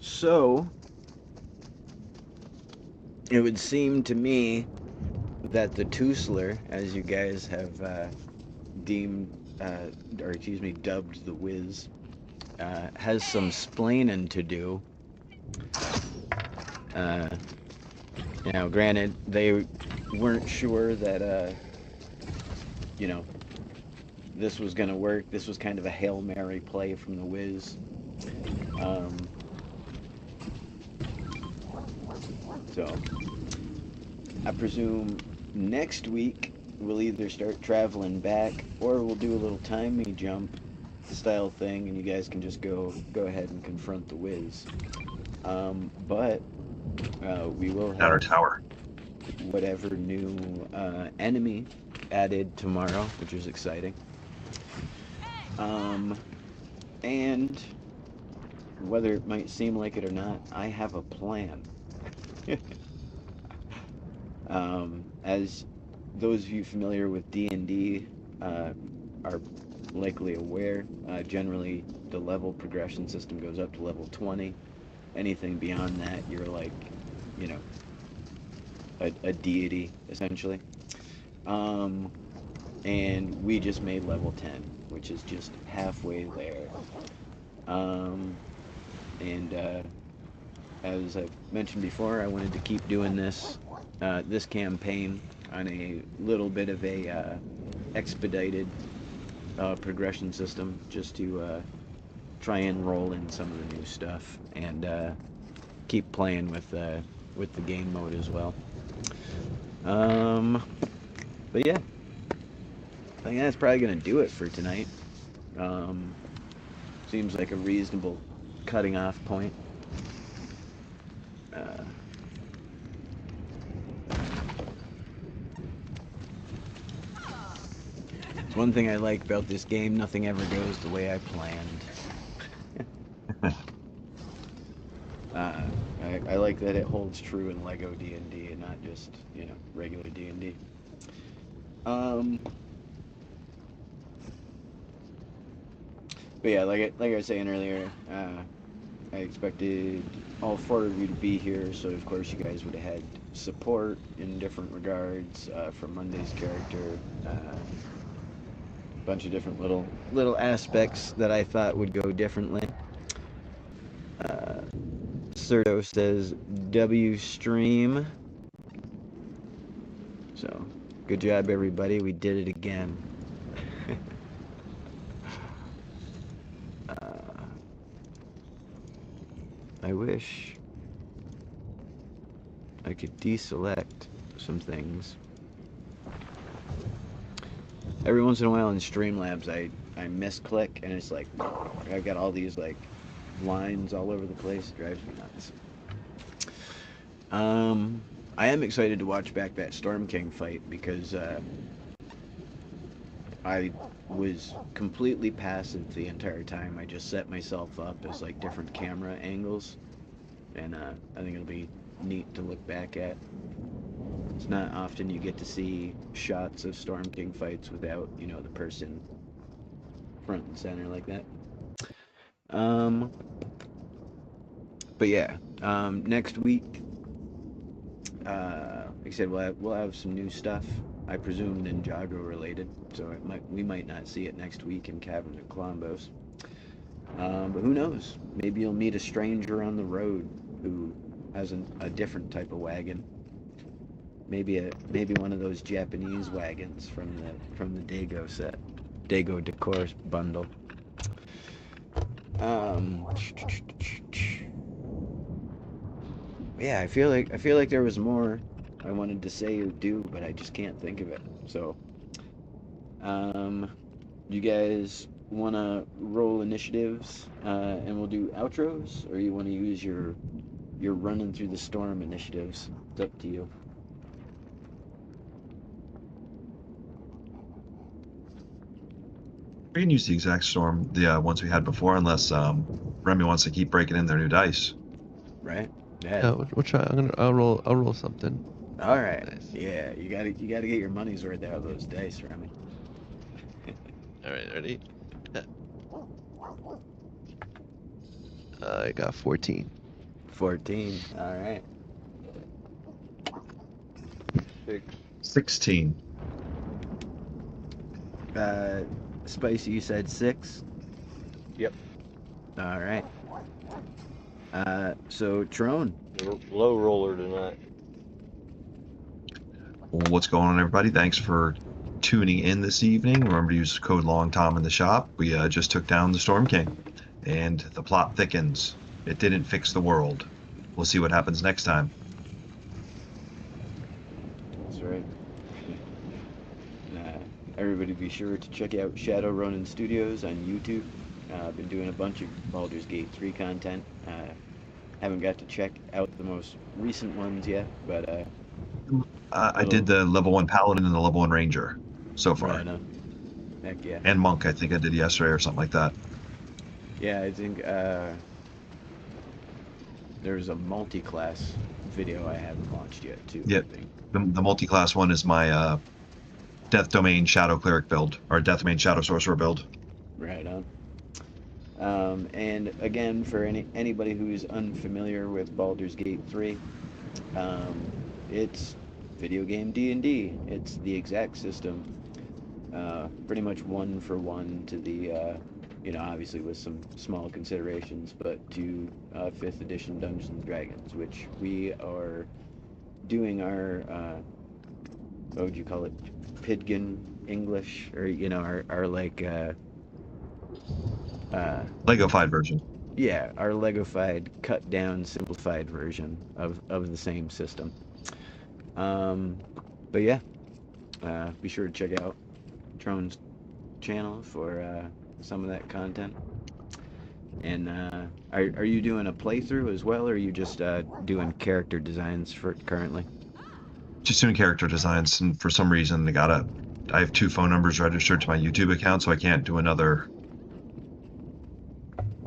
So, it would seem to me that the Toosler, as you guys have dubbed the Wiz, has some splaining to do. Granted, they weren't sure that, this was gonna work. This was kind of a Hail Mary play from the Wiz. So, I presume next week we'll either start traveling back or we'll do a little timey jump style thing and you guys can just go ahead and confront the Wiz. But we will have At our tower. whatever new enemy added tomorrow, which is exciting. And whether it might seem like it or not, I have a plan. As those of you familiar with D&D are likely aware, generally the level progression system goes up to level 20. Anything beyond that, you're like, a deity, essentially. And we just made level 10, which is just halfway there. As I've mentioned before, I wanted to keep doing this campaign on a little bit of a expedited progression system, just to try and roll in some of the new stuff. And keep playing with the game mode as well. But yeah, I think that's probably gonna do it for tonight. Seems like a reasonable cutting off point. It's one thing I like about this game, nothing ever goes the way I planned. I like that it holds true in LEGO D&D and not just, you know, regular D&D. But yeah, like I was saying earlier, I expected all four of you to be here, so of course you guys would have had support in different regards from Monday's character. A bunch of different little aspects that I thought would go differently. Serto says W stream. So good job everybody, we did it again. I wish I could deselect some things. Every once in a while in Streamlabs I misclick and it's like I've got all these like lines all over the place. It drives me nuts. I am excited to watch back that Storm King fight because I was completely passive the entire time. I just set myself up as like different camera angles, and I think it'll be neat to look back at. It's not often you get to see shots of Storm King fights without, you know, the person front and center like that. But yeah, next week, like I said, we'll have some new stuff. I presume Ninjago related, so we might not see it next week in Kaverns Klombos. But who knows? Maybe you'll meet a stranger on the road who has a different type of wagon. Maybe one of those Japanese wagons from the Dago set, Dago Decor bundle. Yeah, I feel like there was more I wanted to say or do, but I just can't think of it. So, you guys want to roll initiatives, and we'll do outros, or you want to use your running through the storm initiatives? It's up to you. We can use the exact storm, the ones we had before, unless Remy wants to keep breaking in their new dice. Right? Yeah, we'll try. I'll roll something. All right. Nice. Yeah, you gotta get your money's worth out of those dice, Remy. All right, ready? I got 14. 14. All right. 16. Spicy, you said 6. Yep. All right. So Trone. Low roller tonight. Well, what's going on, everybody? Thanks for tuning in this evening. Remember to use code LONGTOM in the shop. We just took down the Storm King, and the plot thickens. It didn't fix the world. We'll see what happens next time. That's right. Everybody be sure to check out Shadow Ronin Studios on YouTube. I've been doing a bunch of Baldur's Gate 3 content. Haven't got to check out the most recent ones yet, but I did the level 1 Paladin and the level 1 Ranger so far. Right on. Heck yeah. And Monk, I think I did yesterday or something like that. Yeah, I think there's a multi-class video I haven't launched yet too. Yep. I think. The multi-class one is my Death Domain Shadow Cleric build, or Death Domain Shadow Sorcerer build. Right on. And again, for anybody who's unfamiliar with Baldur's Gate 3, it's video game D&D. It's the exact system, pretty much one for one to the, you know, obviously with some small considerations, but to 5th edition Dungeons and Dragons, which we are doing our, what would you call it, Pidgin English, or, you know, our like, Lego-fied version. Yeah, our Legofied, cut down, simplified version of the same system. But yeah, be sure to check out Trone's channel for some of that content. And are you doing a playthrough as well, or are you just doing character designs for currently? Just doing character designs, and for some reason I have 2 phone numbers registered to my YouTube account, so I can't do another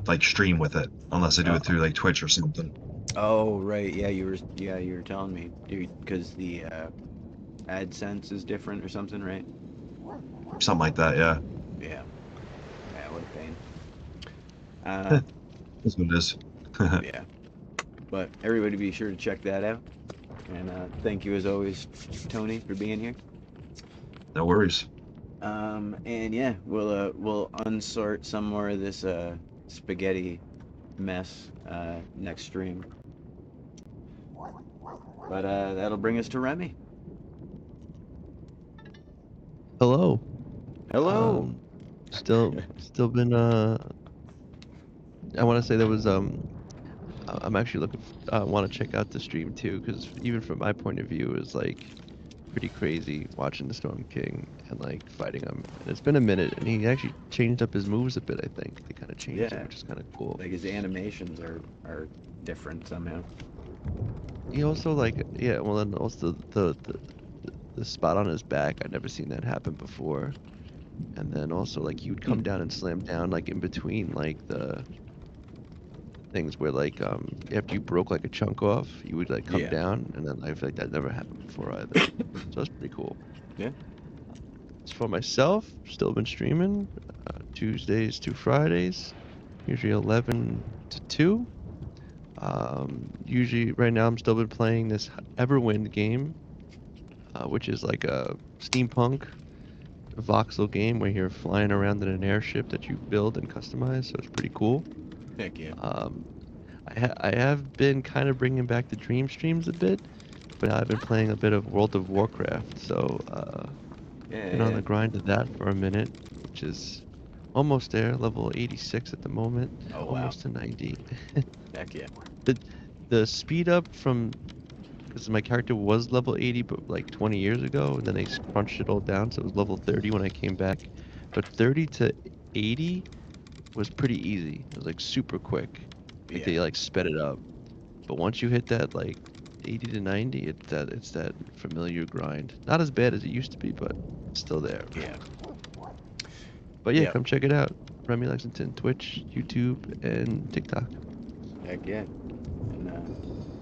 like stream with it unless I do it through like Twitch or something. Oh right, yeah, you were telling me, dude, because the AdSense is different or something, right? Something like that, yeah. Yeah, yeah, what a pain. That's what it is. Yeah, but everybody be sure to check that out. And thank you as always, Tony, for being here. No worries. And yeah, we'll unsort some more of this spaghetti mess next stream. But that'll bring us to Remy. Hello. Hello. Still been I want to say there was I'm actually looking want to check out the stream too, because even from my point of view, it was like pretty crazy watching the Storm King and like fighting him. And it's been a minute, and he actually changed up his moves a bit. I think they kind of changed it, which is kind of cool. Like his animations are different somehow. He also like well, and also the spot on his back, I'd never seen that happen before. And then also like he would come down and slam down like in between like the things where like after you broke like a chunk off, you would like come down, and then I feel like that never happened before either. So that's pretty cool. Yeah. As for myself, still been streaming Tuesdays to Fridays, usually 11 to 2. Usually right now I'm still been playing this Everwind game, which is like a steampunk voxel game where you're flying around in an airship that you build and customize, so it's pretty cool. Heck yeah. I have been kind of bringing back the dream streams a bit, but I've been playing a bit of World of Warcraft, so been on the grind of that for a minute, which is almost there, level 86 at the moment, almost to 90. Heck yeah. The speed up from, because my character was level 80 but like 20 years ago, and then they crunched it all down, so it was level 30 when I came back, but 30 to 80 was pretty easy. It was like super quick. Like they like sped it up. But once you hit that like 80 to 90, it's that familiar grind. Not as bad as it used to be, but it's still there. Yeah. But yeah, come check it out. Remy Lexington, Twitch, YouTube, and TikTok. Heck yeah. And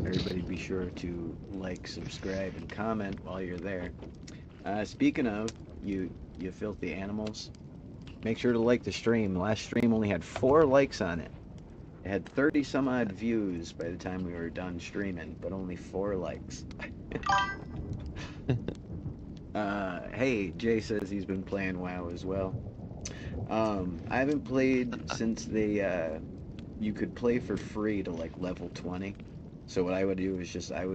everybody be sure to like, subscribe, and comment while you're there. Speaking of, you filthy animals, make sure to like the stream. Last stream only had 4 likes on it. It had 30 some odd views by the time we were done streaming, but only 4 likes. Hey, Jay says he's been playing WoW as well. I haven't played since you could play for free to like level 20. So what I would do is just I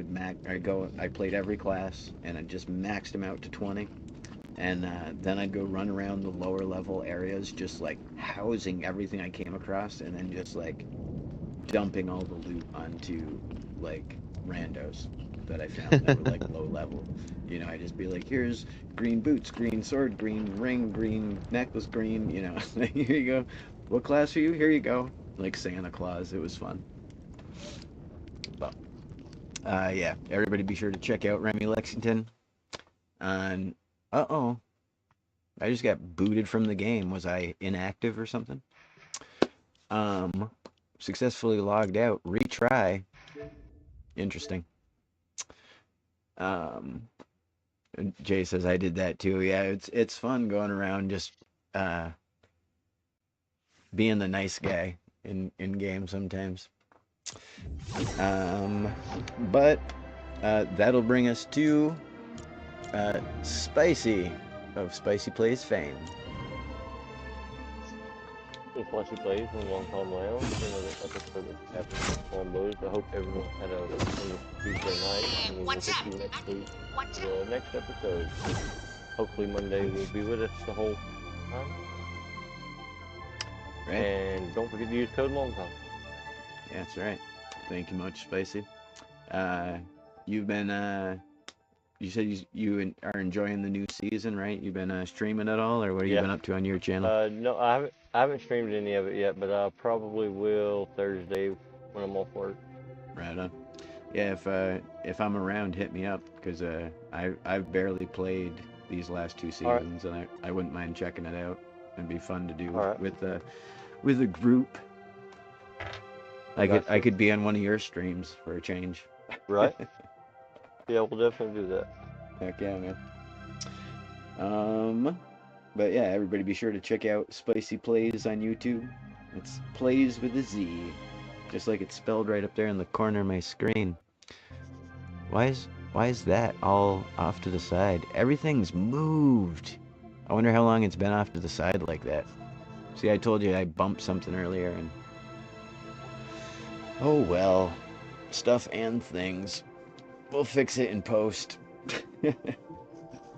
played every class and I just maxed them out to 20. And then I'd go run around the lower level areas, just like housing everything I came across, and then just like dumping all the loot onto like randos that I found that were like low level. You know, I'd just be like, here's green boots, green sword, green ring, green necklace, green, you know, here you go. What class are you? Here you go. Like Santa Claus. It was fun. But yeah, everybody be sure to check out Remy Lexington on I just got booted from the game. Was I inactive or something? Successfully logged out. Retry. Interesting. Jay says I did that too. Yeah, it's fun going around just being the nice guy in game sometimes. But that'll bring us to Spicy of Spicy Plays fame. It's Spicy Plays from Long Time Lounge, another episode of Kaverns Klombos. I hope everyone had a wonderful Tuesday night, and we will see you next week for the next episode. Hopefully Monday will be with us the whole time. Right. And don't forget to use code LONGTIME. Yeah, that's right. Thank you much, Spicy. You've been you said are enjoying the new season, right? You've been streaming at all, or what have you Yeah. been up to on your channel? No, I haven't streamed any of it yet, but I probably will Thursday when I'm off work. Right on. Yeah, if I'm around, hit me up because I've barely played these last two All right. seasons, and I wouldn't mind checking it out. It'd be fun to do All right. with a group. I Gotcha. could be on one of your streams for a change. Right? Yeah, we'll definitely do that. Heck yeah, man. But yeah, everybody be sure to check out Spicy Plays on YouTube. It's Plays with a Z, just like it's spelled right up there in the corner of my screen. Why is that all off to the side? Everything's moved. I wonder how long it's been off to the side like that. See, I told you I bumped something earlier, and oh well, stuff and things. We'll fix it in post.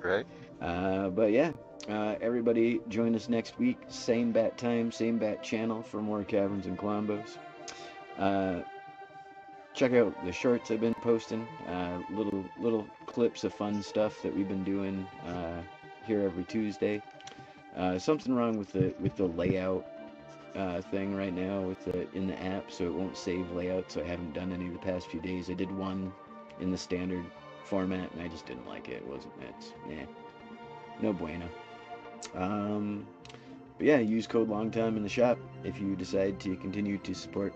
Right? But yeah, everybody join us next week. Same bat time, same bat channel for more Kaverns and Klombos. Check out the shorts I've been posting. Little clips of fun stuff that we've been doing here every Tuesday. Something wrong with the layout thing right now in the app, so it won't save layout. So I haven't done any the past few days. I did one in the standard format, and I just didn't like it. No bueno. But yeah, use code LONGTIME in the shop if you decide to continue to support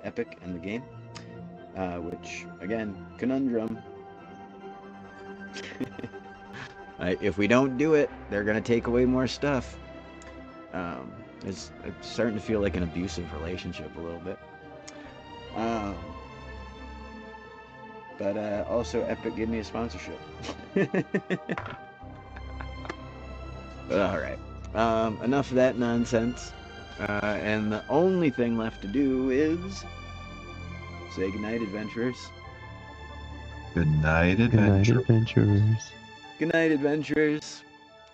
Epic and the game. Which again, conundrum. If we don't do it, they're gonna take away more stuff. It's starting to feel like an abusive relationship a little bit. But also, Epic gave me a sponsorship. But all right, enough of that nonsense. And the only thing left to do is say goodnight, adventurers. Good night, Good night, adventure. adventurers. Good night, adventurers.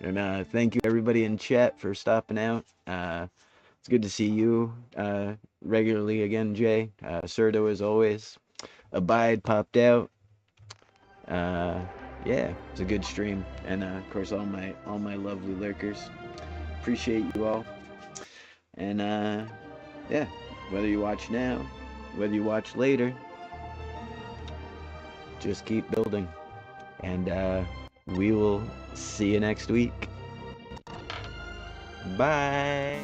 And thank you, everybody in chat, for stopping out. It's good to see you regularly again, Jay. Serdo, as always. Abide popped out. Yeah, it's a good stream. And of course, all my lovely lurkers. Appreciate you all. And yeah, whether you watch now, whether you watch later, just keep building. And we will see you next week. Bye.